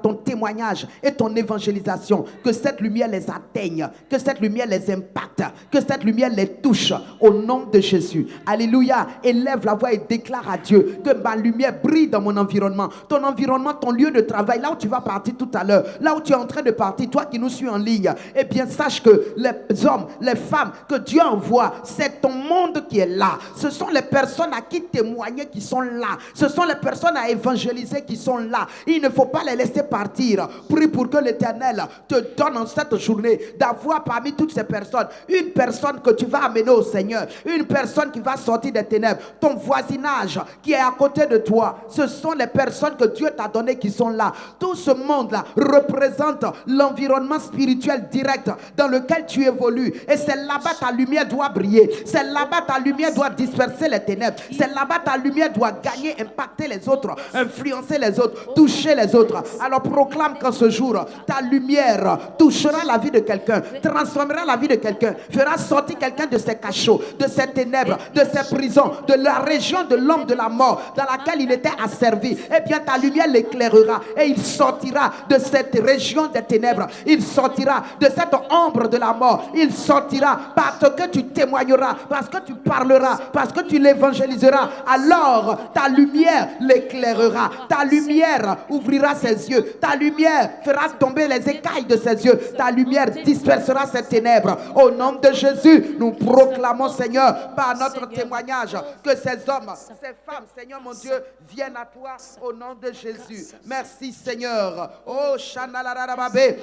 ton témoignage et ton évangélisation, que cette lumière les atteigne, que cette lumière les impacte, que cette lumière les touche au nom de Jésus. Alléluia. Élève la voix et déclare à Dieu que ma lumière brille dans mon environnement. Ton environnement, ton lieu de travail, là où tu vas partir tout à l'heure, là où tu es en train de partir, toi qui nous suis en ligne, eh bien sache que les hommes, les femmes que Dieu envoie, c'est ton monde qui est là. Ce sont les personnes à qui témoigner qui sont là. Ce sont les personnes à évangéliser qui sont là. Il ne faut pas les laisser partir. Prie pour que l'Éternel te donne en cette journée d'avoir parmi toutes ces personnes une personne que tu vas amener au Seigneur, une personne qui va sortir des ténèbres. Ton voisinage qui est à côté de toi, ce sont les personnes que Dieu t'a données qui sont là. Tout ce monde-là représente l'environnement spirituel direct dans lequel tu évolues. Et c'est là-bas ta lumière doit briller. C'est là-bas ta lumière doit disperser les ténèbres. C'est là-bas ta lumière doit gagner, impacter les autres, influencer les autres, toucher les autres. Alors proclame qu'en ce jour, ta lumière touchera la vie de quelqu'un, transformera la vie de quelqu'un, fera sortir quelqu'un de ses cachots, de ses ténèbres, de ses prisons, de la région de l'homme de la mort dans laquelle il était asservi. Eh bien ta lumière l'éclairera et il sortira de cette région des ténèbres. Il sortira de cette ombre de la mort. Il sortira parce que tu témoigneras, parce que tu parleras, parce que tu l'évangéliseras. Alors ta lumière l'éclairera. Ta lumière ouvrira ses yeux. Ta lumière fera tomber les écailles de ses yeux. Ta lumière dispersera ses ténèbres. Au nom de Jésus, nous proclamons, Seigneur, par notre témoignage, que ces hommes, ces femmes, Seigneur mon Dieu, viennent à toi au nom de Jésus. Merci, Seigneur. Oh, Shanalalarababé.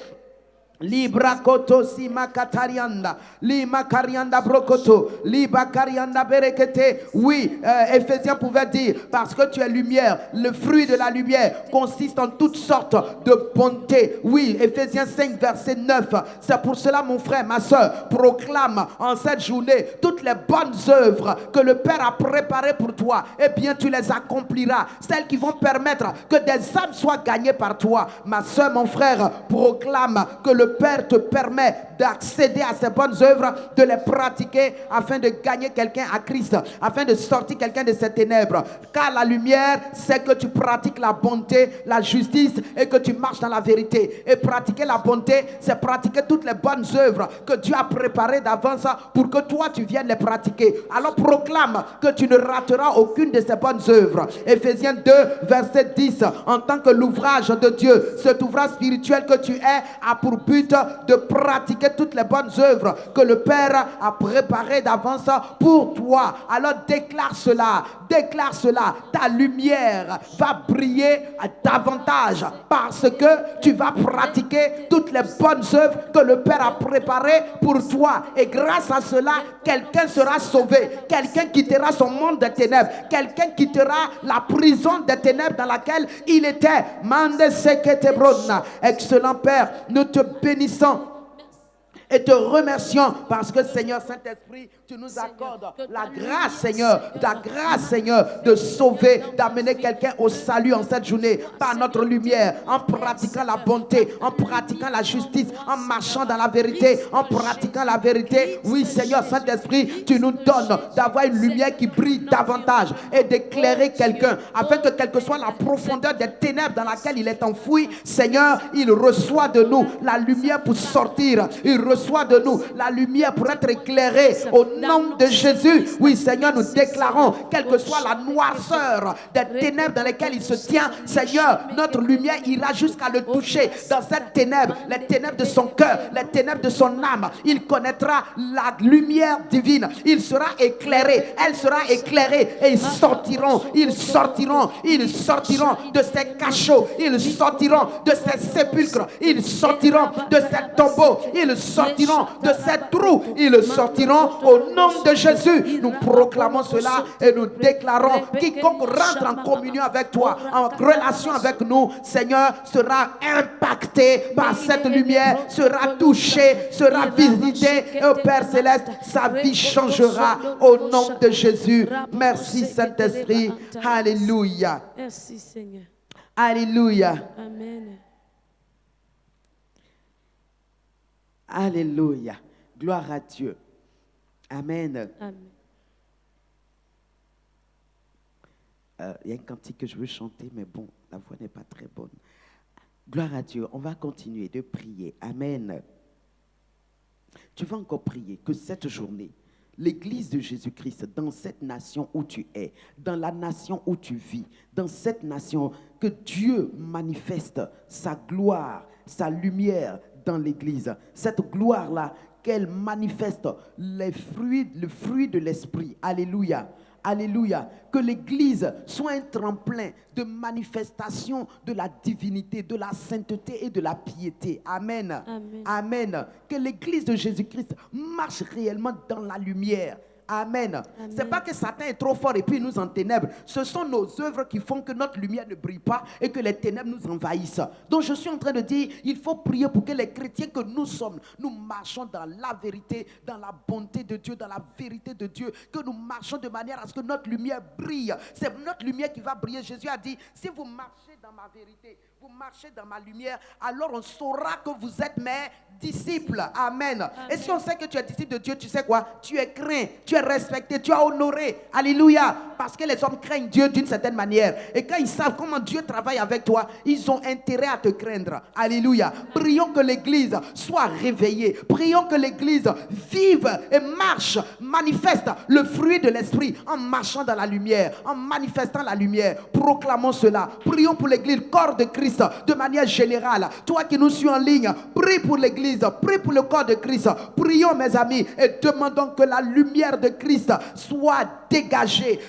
Libra koto sima katarianda, lima karianda brokoto, liba karianda berekete. Oui, Éphésiens pouvait dire, parce que tu es lumière, le fruit de la lumière consiste en toutes sortes de bonté. Oui, Éphésiens 5, verset 9. C'est pour cela, mon frère, ma soeur, proclame en cette journée toutes les bonnes œuvres que le Père a préparées pour toi. Eh bien, tu les accompliras. Celles qui vont permettre que des âmes soient gagnées par toi. Ma soeur, mon frère, proclame que le Père te permet d'accéder à ces bonnes œuvres, de les pratiquer afin de gagner quelqu'un à Christ, afin de sortir quelqu'un de ces ténèbres. Car la lumière, c'est que tu pratiques la bonté, la justice et que tu marches dans la vérité. Et pratiquer la bonté, c'est pratiquer toutes les bonnes œuvres que Dieu a préparées d'avance pour que toi tu viennes les pratiquer. Alors proclame que tu ne rateras aucune de ces bonnes œuvres. Éphésiens 2, verset 10. En tant que l'ouvrage de Dieu, cet ouvrage spirituel que tu es a pour but de pratiquer toutes les bonnes œuvres que le Père a préparées d'avance pour toi. Alors déclare cela, ta lumière va briller davantage parce que tu vas pratiquer toutes les bonnes œuvres que le Père a préparées pour toi. Et grâce à cela, quelqu'un sera sauvé, quelqu'un quittera son monde de ténèbres, quelqu'un quittera la prison des ténèbres dans laquelle il était. Mande sekete bronna. Excellent Père, nous te bénissons Et te remercions parce que, Seigneur Saint-Esprit, tu nous accordes la grâce, Seigneur, ta grâce, Seigneur, de sauver, d'amener quelqu'un au salut en cette journée par notre lumière, en pratiquant la bonté, en pratiquant la justice, en marchant dans la vérité, en pratiquant la vérité. Oui, Seigneur Saint-Esprit, tu nous donnes d'avoir une lumière qui brille davantage et d'éclairer quelqu'un afin que quelle que soit la profondeur des ténèbres dans laquelle il est enfoui, Seigneur, il reçoit de nous la lumière pour sortir. Il reçoit de nous la lumière pour être éclairé au nom de Jésus. Oui, Seigneur, nous déclarons, quelle que soit la noirceur des ténèbres dans lesquelles il se tient, Seigneur, notre lumière ira jusqu'à le toucher dans cette ténèbre, les ténèbres de son cœur, les ténèbres de son âme. Il connaîtra la lumière divine. Il sera éclairé, elle sera éclairée et ils sortiront de ces cachots, ils sortiront de ces sépulcres, ils sortiront de ces tombeaux, ils sortiront de ces trous, ils sortiront au nom de Jésus. Nous proclamons cela et nous déclarons, quiconque rentre en communion avec toi, en relation avec nous, Seigneur, sera impacté par cette lumière, sera touché, sera visité et au Père Céleste, sa vie changera au nom de Jésus. Merci Saint-Esprit. Alléluia. Merci Seigneur. Alléluia. Amen. Alléluia. Gloire à Dieu. Amen. Amen. Il y a un cantique que je veux chanter, mais bon, la voix n'est pas très bonne. Gloire à Dieu. On va continuer de prier. Amen. Tu vas encore prier que cette journée, l'Église de Jésus-Christ, dans cette nation où tu es, dans la nation où tu vis, dans cette nation, que Dieu manifeste sa gloire, sa lumière dans l'Église. Cette gloire-là, qu'elle manifeste le fruit de l'Esprit. Alléluia. Alléluia. Que l'Église soit un tremplin de manifestation de la divinité, de la sainteté et de la piété. Amen. Amen. Amen. Que l'Église de Jésus-Christ marche réellement dans la lumière. Amen. C'est pas que Satan est trop fort et puis il nous enténèbre. Ce sont nos œuvres qui font que notre lumière ne brille pas et que les ténèbres nous envahissent. Donc je suis en train de dire, il faut prier pour que les chrétiens que nous sommes, nous marchons dans la vérité, dans la bonté de Dieu, dans la vérité de Dieu, que nous marchons de manière à ce que notre lumière brille. C'est notre lumière qui va briller. Jésus a dit, si vous marchez dans ma vérité, vous marchez dans ma lumière, alors on saura que vous êtes mes disciples. Amen. Amen. Et si on sait que tu es disciple de Dieu, tu sais quoi? Tu es craint, tu es respecté, tu es honoré. Alléluia. Parce que les hommes craignent Dieu d'une certaine manière. Et quand ils savent comment Dieu travaille avec toi, ils ont intérêt à te craindre. Alléluia. Prions que l'Église soit réveillée. Prions que l'Église vive et marche, manifeste le fruit de l'Esprit en marchant dans la lumière, en manifestant la lumière. Proclamons cela. Prions pour l'Église, corps de Christ, de manière générale. Toi qui nous suis en ligne, prie pour l'Église, prie pour le corps de Christ. Prions, mes amis, et demandons que la lumière de Christ soit dégagée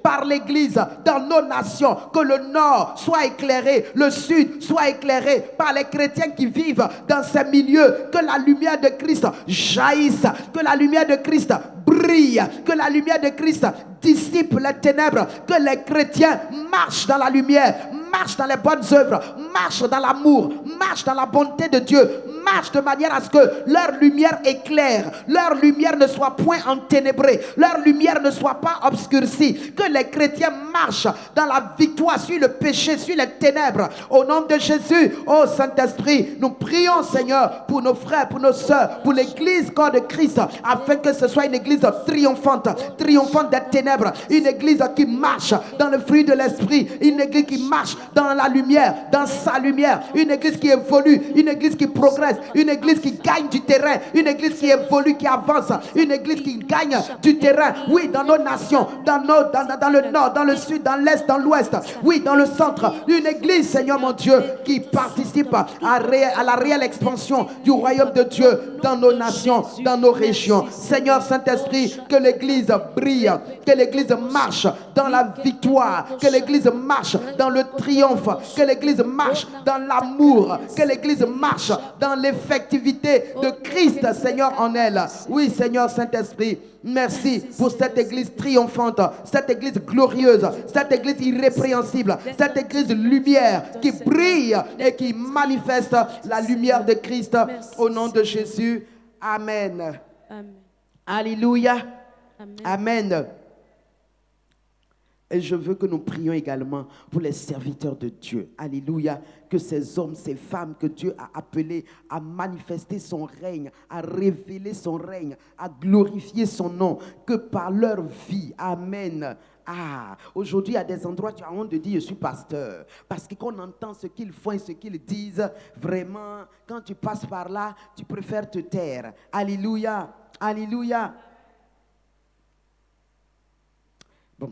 par l'Église dans nos nations, que le nord soit éclairé, le sud soit éclairé par les chrétiens qui vivent dans ces milieux, que la lumière de Christ jaillisse, que la lumière de Christ brille, que la lumière de Christ dissipe les ténèbres, que les chrétiens marchent dans la lumière, marchent dans les bonnes œuvres, marchent dans l'amour, marchent dans la bonté de Dieu, marchent de manière à ce que leur lumière éclaire, leur lumière ne soit point enténébrée, leur lumière ne soit pas obscurcie, que les chrétiens marchent dans la victoire sur le péché, sur les ténèbres. Au nom de Jésus, ô Saint-Esprit, nous prions, Seigneur, pour nos frères, pour nos sœurs, pour l'Église, corps de Christ, afin que ce soit une Église triomphante des ténèbres, une Église qui marche dans le fruit de l'Esprit, une Église qui marche dans la lumière, dans sa lumière, une Église qui évolue, une Église qui progresse, une Église qui gagne du terrain, une Église qui évolue, qui avance, une Église qui gagne du terrain, oui, dans nos nations, dans le nord, dans le sud, dans l'est, dans l'ouest, oui, dans le centre, une Église, Seigneur mon Dieu, qui participe à la réelle expansion du royaume de Dieu dans nos nations, dans nos régions. Seigneur Saint-Esprit, que l'Église brille, que l'Église marche dans la victoire, que l'Église marche dans le triomphe, que l'Église marche dans l'amour, Que l'Église marche dans l'effectivité de Christ, Seigneur, en elle. Oui, Seigneur Saint-Esprit, merci pour cette Église triomphante, cette Église glorieuse, cette Église irrépréhensible, cette Église lumière qui brille et qui manifeste la lumière de Christ. Au nom de Jésus, Amen. Amen. Alléluia. Amen. Amen. Et je veux que nous prions également pour les serviteurs de Dieu. Alléluia. Que ces hommes, ces femmes que Dieu a appelés à manifester son règne, à révéler son règne, à glorifier son nom, que par leur vie, amen. Aujourd'hui, à des endroits, tu as honte de dire je suis pasteur. Parce que quand on entend ce qu'ils font et ce qu'ils disent, vraiment, quand tu passes par là, tu préfères te taire. Alléluia. Alléluia. Bon.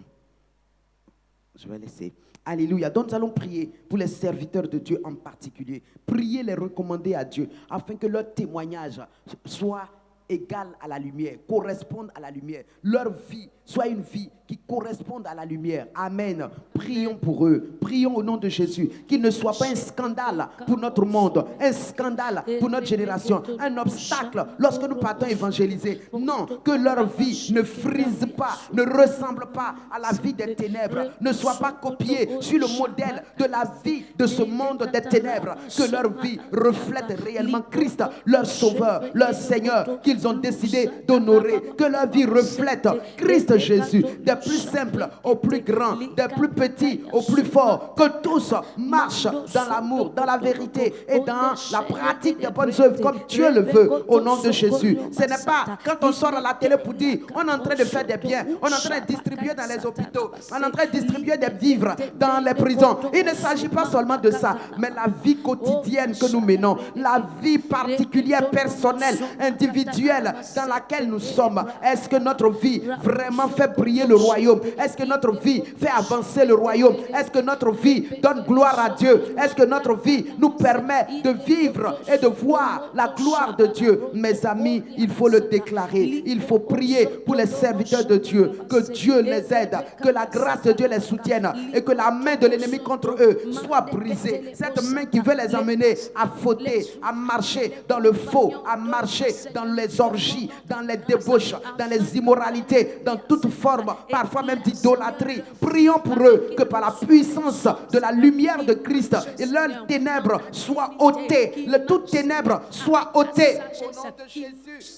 Je vais laisser. Alléluia. Donc nous allons prier pour les serviteurs de Dieu en particulier. Prier, les recommander à Dieu afin que leur témoignage soit égal à la lumière, corresponde à la lumière. Leur vie soit une vie qui corresponde à la lumière. Amen. Prions pour eux. Prions au nom de Jésus. Qu'il ne soit pas un scandale pour notre monde, un scandale pour notre génération, un obstacle lorsque nous partons évangéliser. Non, que leur vie ne frise pas, ne ressemble pas à la vie des ténèbres, ne soit pas copiée sur le modèle de la vie de ce monde des ténèbres. Que leur vie reflète réellement Christ, leur Sauveur, leur Seigneur, qu'ils ont décidé d'honorer. Que leur vie reflète Christ Jésus, des plus simples au plus grand, des plus petits au plus fort. Que tous marchent dans l'amour, dans la vérité et dans la pratique des bonnes œuvres comme Dieu le veut au nom de Jésus. Ce n'est pas quand on sort à la télé pour dire on est en train de faire des biens, on est en train de distribuer dans les hôpitaux, on est en train de distribuer des vivres dans les prisons. Il ne s'agit pas seulement de ça, mais la vie quotidienne que nous menons, la vie particulière, personnelle, individuelle dans laquelle nous sommes. Est-ce que notre vie vraiment fait briller le royaume? Est-ce que notre vie fait avancer le royaume? Est-ce que notre vie donne gloire à Dieu? Est-ce que notre vie nous permet de vivre et de voir la gloire de Dieu? Mes amis, il faut le déclarer. Il faut prier pour les serviteurs de Dieu. Que Dieu les aide, que la grâce de Dieu les soutienne et que la main de l'ennemi contre eux soit brisée. Cette main qui veut les amener à fauter, à marcher dans le faux, à marcher dans les orgies, dans les débauches, dans les immoralités, dans toute forme, parfois même d'idolâtrie. Prions pour eux que par la puissance de la lumière de Christ, et leurs ténèbres soient ôtées. Toutes ténèbres soient ôtées. Au nom de Jésus.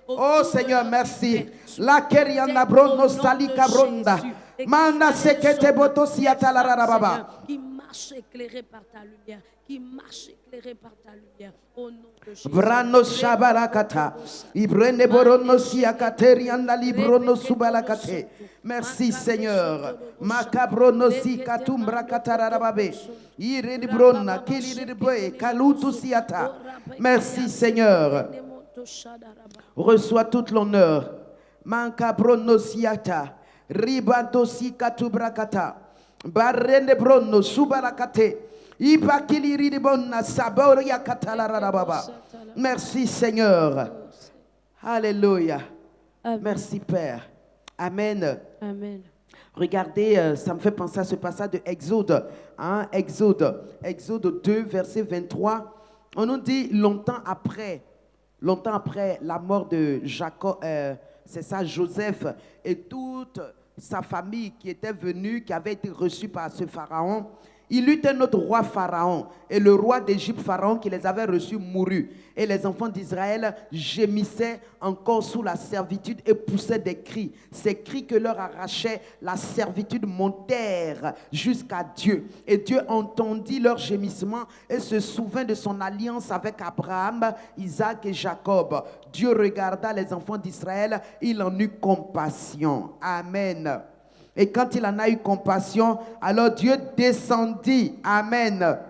Oh Seigneur, merci. La kerianda brono salika bronda. Manda sekete boto siata la rababa. Qui marche éclairé par ta lumière, qui marche éclairé par ta lumière. Au nom de Jésus. Brano shabarakata. Ibrene borono siakaterianda librono subalakate. Merci Seigneur. Makabrono sikatumbra katarababe. Iredibrona kiliriboe kalutu siata. Merci Seigneur. Reçois toute l'honneur. Mankabrono siata. Ribato sikatubrakata. Barrende brono subalakate. Merci Seigneur. Alléluia. Amen. Merci Père. Amen. Amen. Regardez, ça me fait penser à ce passage de Exode. Hein? Exode 2, verset 23. On nous dit longtemps après la mort de Jacob, c'est ça, Joseph et toute sa famille qui était venue, qui avait été reçue par ce pharaon. Il eut un autre roi Pharaon, et le roi d'Égypte Pharaon qui les avait reçus mourut. Et les enfants d'Israël gémissaient encore sous la servitude et poussaient des cris. Ces cris que leur arrachait la servitude montèrent jusqu'à Dieu. Et Dieu entendit leurs gémissements et se souvint de son alliance avec Abraham, Isaac et Jacob. Dieu regarda les enfants d'Israël, il en eut compassion. Amen. Et quand il en a eu compassion, alors Dieu descendit. Amen.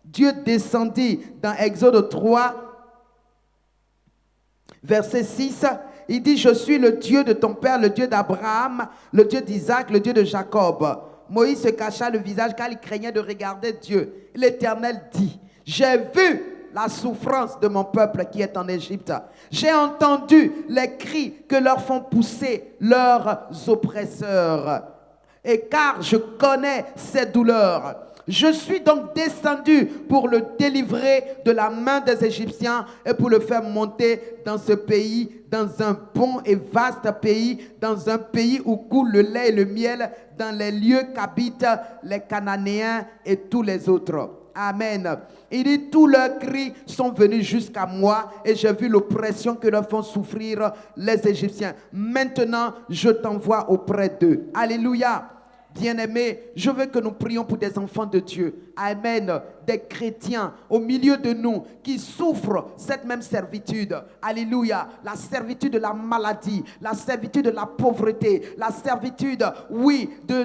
Dieu descendit dans Exode 3, verset 6. Il dit, je suis le Dieu de ton père, le Dieu d'Abraham, le Dieu d'Isaac, le Dieu de Jacob. Moïse se cacha le visage car il craignait de regarder Dieu. L'Éternel dit, j'ai vu la souffrance de mon peuple qui est en Égypte. J'ai entendu les cris que leur font pousser leurs oppresseurs. Et car je connais ces douleurs, je suis donc descendu pour le délivrer de la main des Égyptiens et pour le faire monter dans ce pays, dans un bon et vaste pays, dans un pays où coule le lait et le miel, dans les lieux qu'habitent les Cananéens et tous les autres. Amen. Il dit, tous leurs cris sont venus jusqu'à moi et j'ai vu l'oppression que leur font souffrir les Égyptiens. Maintenant, je t'envoie auprès d'eux. Alléluia. Bien-aimés, je veux que nous prions pour des enfants de Dieu. Amen. Des chrétiens au milieu de nous qui souffrent cette même servitude. Alléluia. La servitude de la maladie, la servitude de la pauvreté, la servitude, oui, de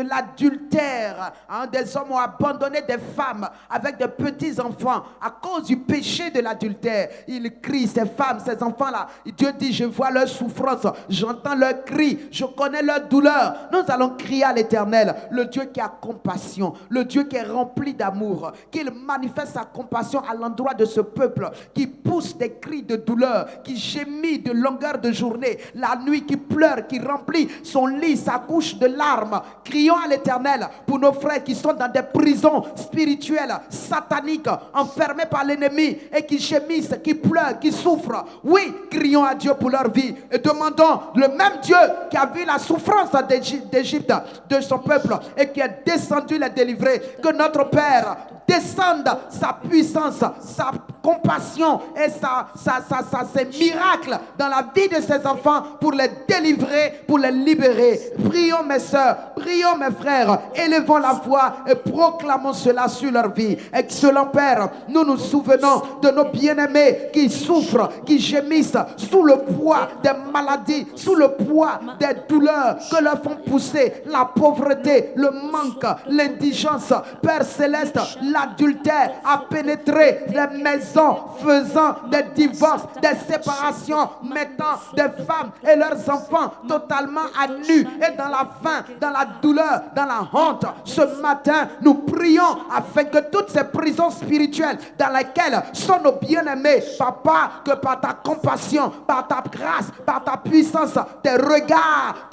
l'adultère. Des hommes ont abandonné des femmes avec de petits enfants à cause du péché de l'adultère. Ils crient, ces femmes, ces enfants-là. Dieu dit, je vois leur souffrance, j'entends leurs cris, je connais leur douleur. Nous allons crier à l'Éternel, le Dieu qui a compassion, le Dieu qui est rempli d'amour, qu'il manifeste sa compassion à l'endroit de ce peuple qui pousse des cris de douleur, qui gémit de longueur de journée, la nuit qui pleure, qui remplit son lit, sa couche de larmes. Crions à l'Éternel pour nos frères qui sont dans des prisons spirituelles, sataniques, enfermés par l'ennemi et qui gémissent, qui pleurent, qui souffrent. Oui, crions à Dieu pour leur vie et demandons le même Dieu qui a vu la souffrance d'Égypte, de son peuple et qui est descendu les délivrer, que notre Père descende sa puissance, sa compassion et ses miracles dans la vie de ses enfants pour les délivrer, pour les libérer. Prions mes soeurs, prions mes frères, élevons la voix et proclamons cela sur leur vie. Excellent Père, nous nous souvenons de nos bien-aimés qui souffrent, qui gémissent sous le poids des maladies, sous le poids des douleurs que leur font pousser la pauvreté, le manque, l'indigence. Père céleste, l'adultère a pénétré les maisons, faisant des divorces, des séparations, mettant des femmes et leurs enfants totalement à nu et dans la faim, dans la douleur, dans la honte. Ce matin, nous prions afin que toutes ces prisons spirituelles dans lesquelles sont nos bien-aimés, Papa, que par ta compassion, par ta grâce, par ta puissance, tes regards,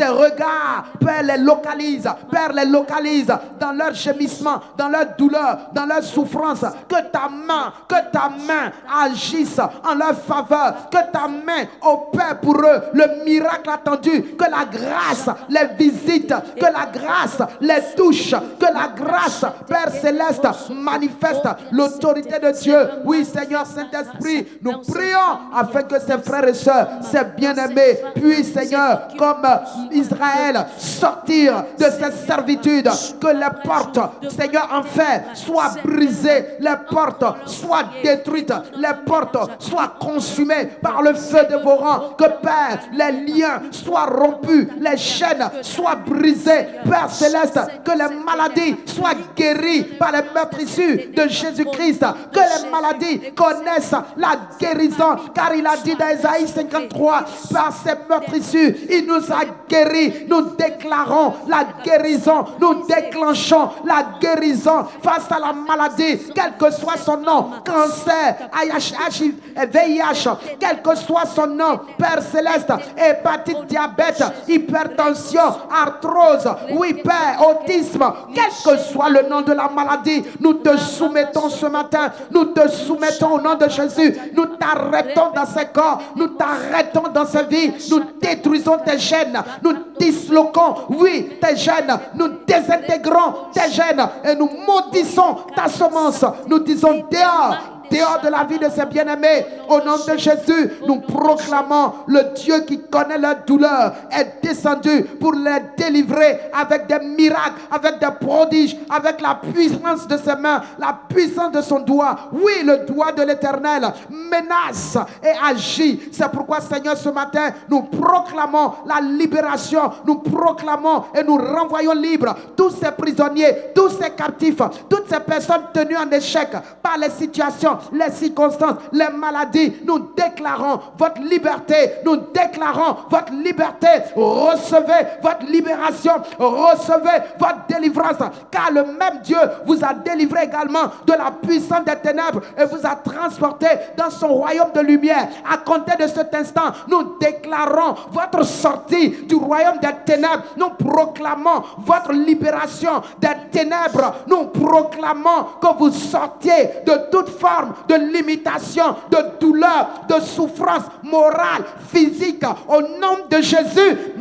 Père, les localise dans leur gémissement, dans leur douleur, dans leur souffrance. Que ta main agisse en leur faveur. Que ta main opère pour eux le miracle attendu. Que la grâce les visite. Que la grâce les touche. Que la grâce, Père céleste, manifeste l'autorité de Dieu. Oui, Seigneur Saint-Esprit, nous prions afin que ces frères et sœurs, ces bien-aimés, puissent, Seigneur, comme Israël, sortir de cette servitude. Que les portes, Seigneur, en fer soient brisées, les portes soient détruites, les portes soient consumées par le feu de vos rangs. Que Père, les liens soient rompus, les chaînes soient brisées. Père céleste, que les maladies soient guéries par les meurtrissures de Jésus-Christ. Que les maladies connaissent la guérison, car il a dit dans Isaïe 53, par ces meurtrissures, il nous a guéris. Nous déclarons la guérison, nous déclenchons la guérison face à la maladie, quel que soit son nom, cancer, HIV, VIH, quel que soit son nom, Père céleste, hépatite, diabète, hypertension, arthrose, oui Père, autisme, quel que soit le nom de la maladie, nous te soumettons ce matin, nous te soumettons au nom de Jésus, nous t'arrêtons dans ces corps, nous t'arrêtons dans ces vies, nous détruisons tes gènes, nous disloquons, oui, tes gènes, nous désintégrons tes gènes et nous maudissons ta semence. Nous disons dehors de la vie de ces bien-aimés. Au nom de Jésus, nous proclamons le Dieu qui connaît leur douleur est descendu pour les délivrer avec des miracles, avec des prodiges, avec la puissance de ses mains, la puissance de son doigt. Oui, le doigt de l'Éternel menace et agit. C'est pourquoi, Seigneur, ce matin, nous proclamons la libération. Nous proclamons et nous renvoyons libres tous ces prisonniers, tous ces captifs, toutes ces personnes tenues en échec par les situations, situations, les circonstances, les maladies, nous déclarons votre liberté. Nous déclarons votre liberté. Recevez votre libération. Recevez votre délivrance. Car le même Dieu vous a délivré également de la puissance des ténèbres et vous a transporté dans son royaume de lumière. À compter de cet instant, nous déclarons votre sortie du royaume des ténèbres. Nous proclamons votre libération des ténèbres. Nous proclamons que vous sortiez de toute forme de limitation, de douleur, de souffrance morale, physique. Au nom de Jésus,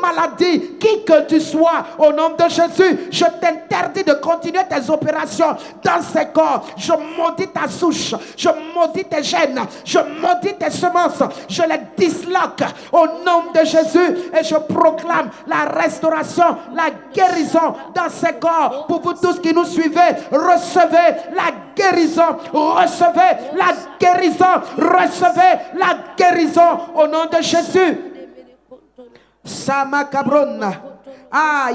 maladie, qui que tu sois, au nom de Jésus, je t'interdis de continuer tes opérations dans ces corps. Je maudis ta souche, je maudis tes gènes, je maudis tes semences, je les disloque au nom de Jésus et je proclame la restauration, la guérison dans ces corps. Pour vous tous qui nous suivez, recevez la guérison, recevez la guérison, recevez la guérison au nom de Jésus. Sama Cabrona. Ah,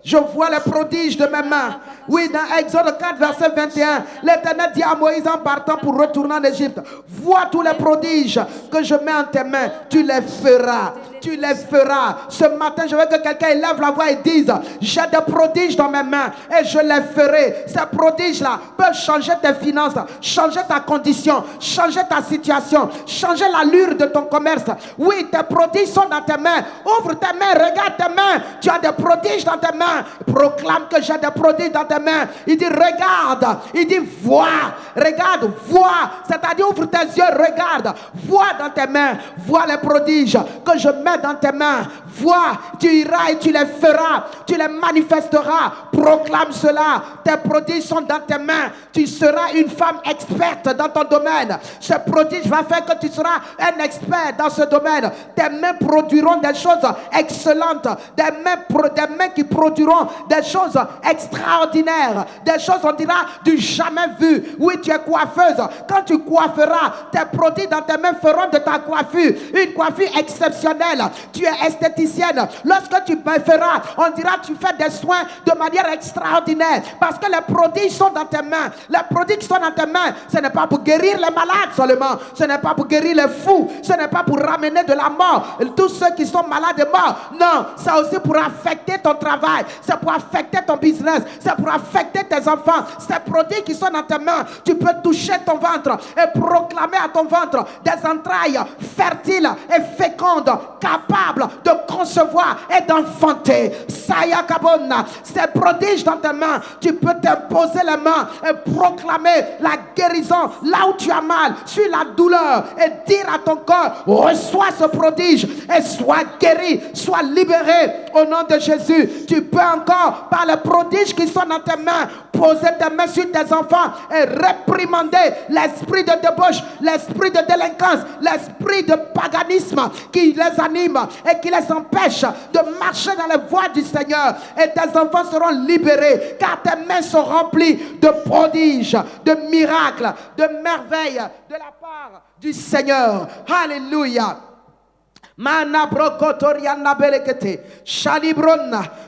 je vois les prodiges de mes mains. Oui, dans Exode 4, verset 21, l'Éternel dit à Moïse en partant pour retourner en Égypte, vois tous les prodiges que je mets en tes mains, tu les feras. Tu les feras. Ce matin, je veux que quelqu'un élève la voix et dise, j'ai des prodiges dans mes mains et je les ferai. Ces prodiges-là peuvent changer tes finances, changer ta condition, changer ta situation, changer l'allure de ton commerce. Oui, tes prodiges sont dans tes mains. Ouvre tes mains, regarde tes mains. Tu as des prodiges dans tes mains. Proclame que j'ai des prodiges dans tes mains. Il dit regarde. Il dit vois. Regarde, vois. C'est-à-dire ouvre tes yeux, regarde. Vois dans tes mains. Vois les prodiges que je mets dans tes mains. Vois, tu iras et tu les feras. Tu les manifesteras. Proclame cela. Tes prodiges sont dans tes mains. Tu seras une femme experte dans ton domaine. Ce prodige va faire que tu seras un expert dans ce domaine. Tes mains produiront des choses excellentes. Des mains qui produiront des choses extraordinaires. Des choses, on dira, du jamais vu. Oui, tu es coiffeuse. Quand tu coifferas, tes prodiges dans tes mains feront de ta coiffure une coiffure exceptionnelle. Tu es esthéticienne. Lorsque tu me feras, on dira tu fais des soins de manière extraordinaire. Parce que les prodiges sont dans tes mains. Les prodiges sont dans tes mains. Ce n'est pas pour guérir les malades seulement. Ce n'est pas pour guérir les fous. Ce n'est pas pour ramener de la mort tous ceux qui sont malades et morts. Non, c'est aussi pour affecter ton travail. C'est pour affecter ton business. C'est pour affecter tes enfants. Ces prodiges qui sont dans tes mains, tu peux toucher ton ventre et proclamer à ton ventre des entrailles fertiles et fécondes, capables de concevoir et d'enfanter. Saya Kabona, ces prodiges dans tes mains, tu peux t'imposer les mains et proclamer la guérison là où tu as mal, sur la douleur, et dire à ton corps, reçois ce prodige et sois guéri, sois libéré au nom de Jésus. Tu peux encore, par les prodiges qui sont dans tes mains, poser tes mains sur tes enfants et réprimander l'esprit de débauche, l'esprit de délinquance, l'esprit de paganisme qui les anime et qui les empêche de marcher dans les voies du Seigneur. Et tes enfants seront libérés car tes mains sont remplies de prodiges, de miracles, de merveilles de la part du Seigneur. Alléluia.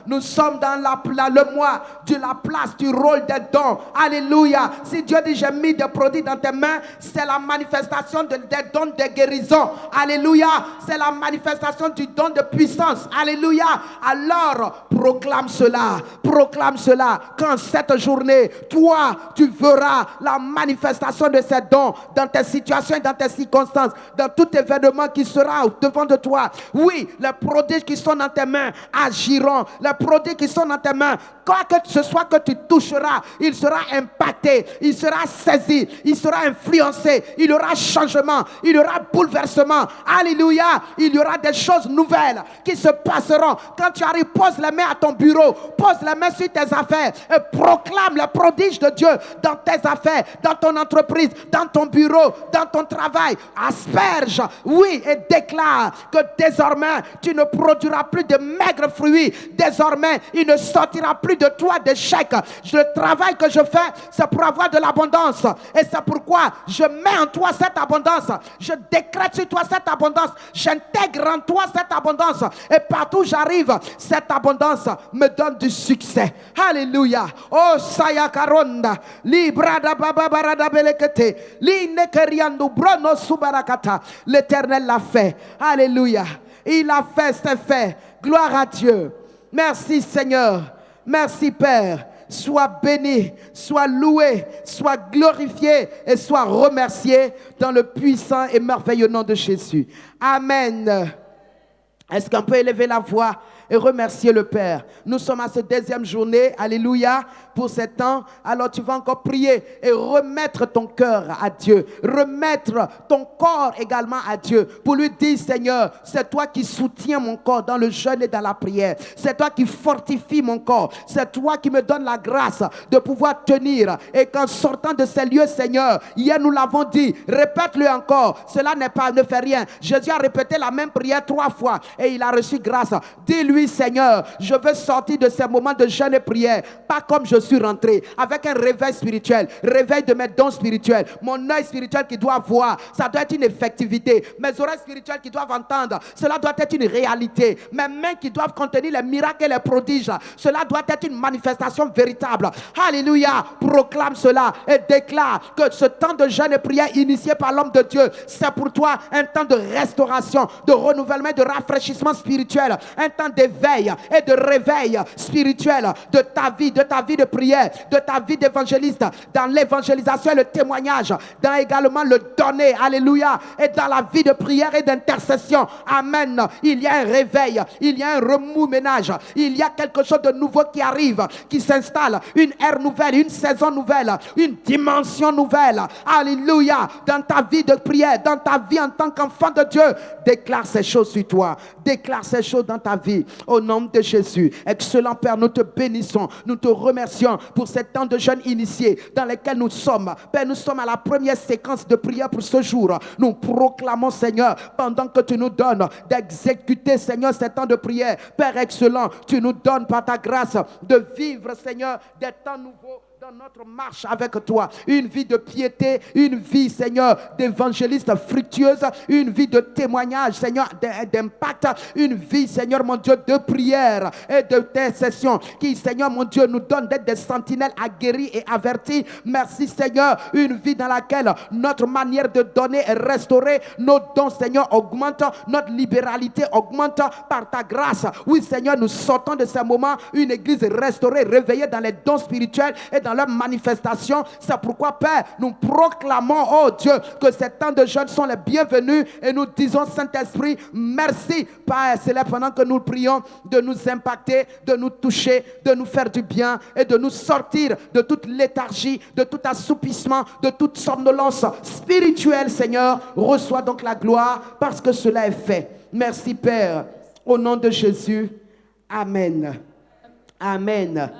Nous sommes dans le mois de la place du rôle des dons. Alléluia. Si Dieu dit j'ai mis des produits dans tes mains, c'est la manifestation des dons de guérison. Alléluia. C'est la manifestation du don de puissance. Alléluia. Alors proclame cela. Proclame cela. Qu'en cette journée, toi, tu verras la manifestation de ces dons dans tes situations et dans tes circonstances, dans tout événement qui sera devant de toi. Oui, les prodiges qui sont dans tes mains agiront. Les prodiges qui sont dans tes mains, quoi que ce soit que tu toucheras, il sera impacté, il sera saisi, il sera influencé, il y aura changement, il y aura bouleversement. Alléluia. Il y aura des choses nouvelles qui se passeront. Quand tu arrives, pose les mains à ton bureau, pose les mains sur tes affaires et proclame le prodige de Dieu dans tes affaires, dans ton entreprise, dans ton bureau, dans ton travail. Asperge, oui, et déclare que désormais, tu ne produiras plus de maigres fruits. Désormais, il ne sortira plus de toi d'échec. Le travail que je fais, c'est pour avoir de l'abondance. Et c'est pourquoi je mets en toi cette abondance. Je décrète sur toi cette abondance. J'intègre en toi cette abondance. Et partout où j'arrive, cette abondance me donne du succès. Alléluia. Oh, Saya Karonda. Librada Baba Barada Belekete. Linekeriandu Brono Subarakata. L'Éternel l'a fait. Alléluia. Il a fait, c'est fait. Gloire à Dieu. Merci Seigneur. Merci Père. Sois béni, sois loué, sois glorifié et sois remercié dans le puissant et merveilleux nom de Jésus. Amen. Est-ce qu'on peut élever la voix et remercier le Père? Nous sommes à cette deuxième journée, alléluia, pour ce temps. Alors tu vas encore prier et remettre ton cœur à Dieu, remettre ton corps également à Dieu, pour lui dire: Seigneur, c'est toi qui soutiens mon corps dans le jeûne et dans la prière, c'est toi qui fortifie mon corps, c'est toi qui me donne la grâce de pouvoir tenir. Et qu'en sortant de ces lieux, Seigneur, hier nous l'avons dit, répète-le encore, cela ne fait rien. Jésus a répété la même prière 3 fois et il a reçu grâce. Dis-lui: Seigneur, je veux sortir de ces moments de jeûne et prière, pas comme je suis rentré, avec un réveil spirituel, réveil de mes dons spirituels, mon œil spirituel qui doit voir, ça doit être une effectivité, mes oreilles spirituelles qui doivent entendre, cela doit être une réalité, mes mains qui doivent contenir les miracles et les prodiges, cela doit être une manifestation véritable. Alléluia. Proclame cela et déclare que ce temps de jeûne et prière initié par l'homme de Dieu, c'est pour toi un temps de restauration, de renouvellement, de rafraîchissement spirituel, un temps d'éveil et de réveil spirituel de ta vie de prière, de ta vie d'évangéliste, dans l'évangélisation et le témoignage, dans également le donner, alléluia, et dans la vie de prière et d'intercession. Amen. Il y a un réveil, il y a un remue-ménage, il y a quelque chose de nouveau qui arrive, qui s'installe, une ère nouvelle, une saison nouvelle, une dimension nouvelle. Alléluia. Dans ta vie de prière, dans ta vie en tant qu'enfant de Dieu, déclare ces choses sur toi, déclare ces choses dans ta vie, au nom de Jésus. Excellent Père, nous te bénissons, nous te remercions pour ce temps de jeûne initié dans lequel nous sommes. Père, nous sommes à la première séquence de prière pour ce jour. Nous proclamons, Seigneur, pendant que tu nous donnes d'exécuter, Seigneur, ce temps de prière. Père excellent, tu nous donnes par ta grâce de vivre, Seigneur, des temps nouveaux dans notre marche avec toi, une vie de piété, une vie, Seigneur, d'évangéliste fructueuse, une vie de témoignage, Seigneur, d'impact, une vie, Seigneur, mon Dieu, de prière et d'intercession, qui, Seigneur, mon Dieu, nous donne d'être des sentinelles aguerries et averties. Merci, Seigneur, une vie dans laquelle notre manière de donner est restaurée, nos dons, Seigneur, augmentent, notre libéralité augmente par ta grâce. Oui, Seigneur, nous sortons de ces moments une église restaurée, réveillée dans les dons spirituels et dans leur manifestation. C'est pourquoi, Père, nous proclamons, oh Dieu, que ces temps de jeûne sont les bienvenus et nous disons, Saint-Esprit, merci, Père céleste, pendant que nous prions, de nous impacter, de nous toucher, de nous faire du bien et de nous sortir de toute léthargie, de tout assoupissement, de toute somnolence spirituelle. Seigneur, reçois donc la gloire parce que cela est fait. Merci, Père, au nom de Jésus. Amen. Amen.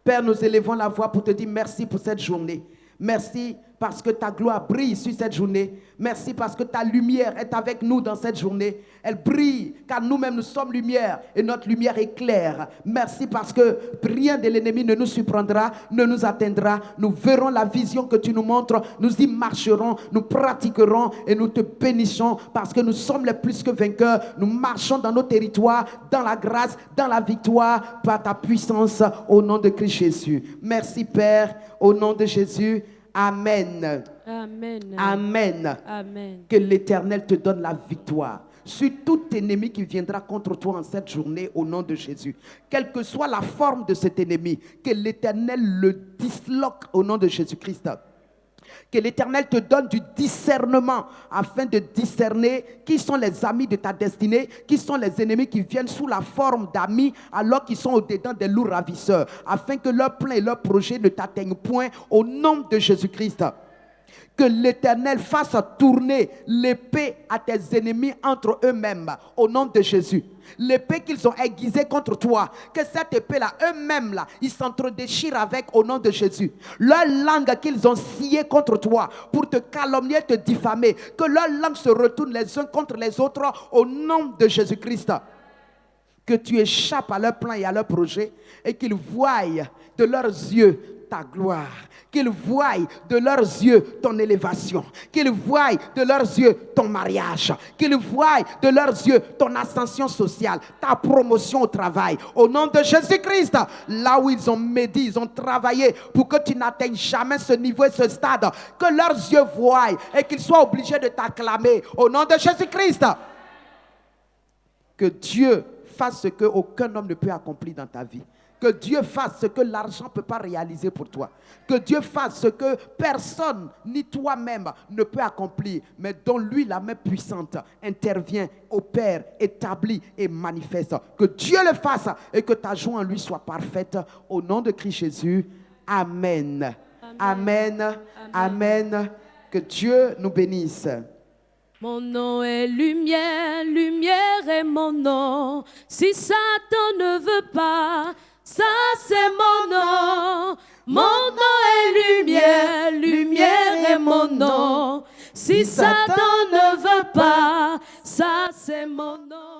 Père, nous élevons la voix pour te dire merci pour cette journée. Merci parce que ta gloire brille sur cette journée. Merci parce que ta lumière est avec nous dans cette journée. Elle brille car nous-mêmes nous sommes lumière et notre lumière éclaire. Merci parce que rien de l'ennemi ne nous surprendra, ne nous atteindra. Nous verrons la vision que tu nous montres, nous y marcherons, nous pratiquerons et nous te bénissons parce que nous sommes les plus que vainqueurs. Nous marchons dans nos territoires, dans la grâce, dans la victoire, par ta puissance au nom de Christ Jésus. Merci Père, au nom de Jésus. Amen. Amen. Amen. Amen. Que l'Éternel te donne la victoire sur tout ennemi qui viendra contre toi en cette journée au nom de Jésus. Quelle que soit la forme de cet ennemi, que l'Éternel le disloque au nom de Jésus-Christ. Que l'Éternel te donne du discernement afin de discerner qui sont les amis de ta destinée, qui sont les ennemis qui viennent sous la forme d'amis alors qu'ils sont au-dedans des loups ravisseurs, afin que leur plan et leur projet ne t'atteignent point au nom de Jésus-Christ. Que l'Éternel fasse tourner l'épée à tes ennemis entre eux-mêmes, au nom de Jésus. L'épée qu'ils ont aiguisée contre toi, que cette épée-là, eux-mêmes, là, ils s'entre-déchirent avec au nom de Jésus. Leur langue qu'ils ont sciée contre toi pour te calomnier, te diffamer, que leur langue se retourne les uns contre les autres au nom de Jésus-Christ. Que tu échappes à leurs plans et à leurs projets et qu'ils voient de leurs yeux ta gloire, qu'ils voient de leurs yeux ton élévation, qu'ils voient de leurs yeux ton mariage, qu'ils voient de leurs yeux ton ascension sociale, ta promotion au travail. Au nom de Jésus-Christ, là où ils ont médit, ils ont travaillé pour que tu n'atteignes jamais ce niveau et ce stade, que leurs yeux voient et qu'ils soient obligés de t'acclamer. Au nom de Jésus-Christ, que Dieu fasse ce qu'aucun homme ne peut accomplir dans ta vie. Que Dieu fasse ce que l'argent ne peut pas réaliser pour toi. Que Dieu fasse ce que personne, ni toi-même, ne peut accomplir. Mais dont lui, la main puissante, intervient, opère, établit et manifeste. Que Dieu le fasse et que ta joie en lui soit parfaite. Au nom de Christ Jésus. Amen. Amen. Amen. Amen. Que Dieu nous bénisse. Mon nom est lumière, lumière est mon nom. Si Satan ne veut pas, ça c'est mon nom. Mon nom est lumière, lumière est mon nom. Si Satan ne veut pas, ça c'est mon nom.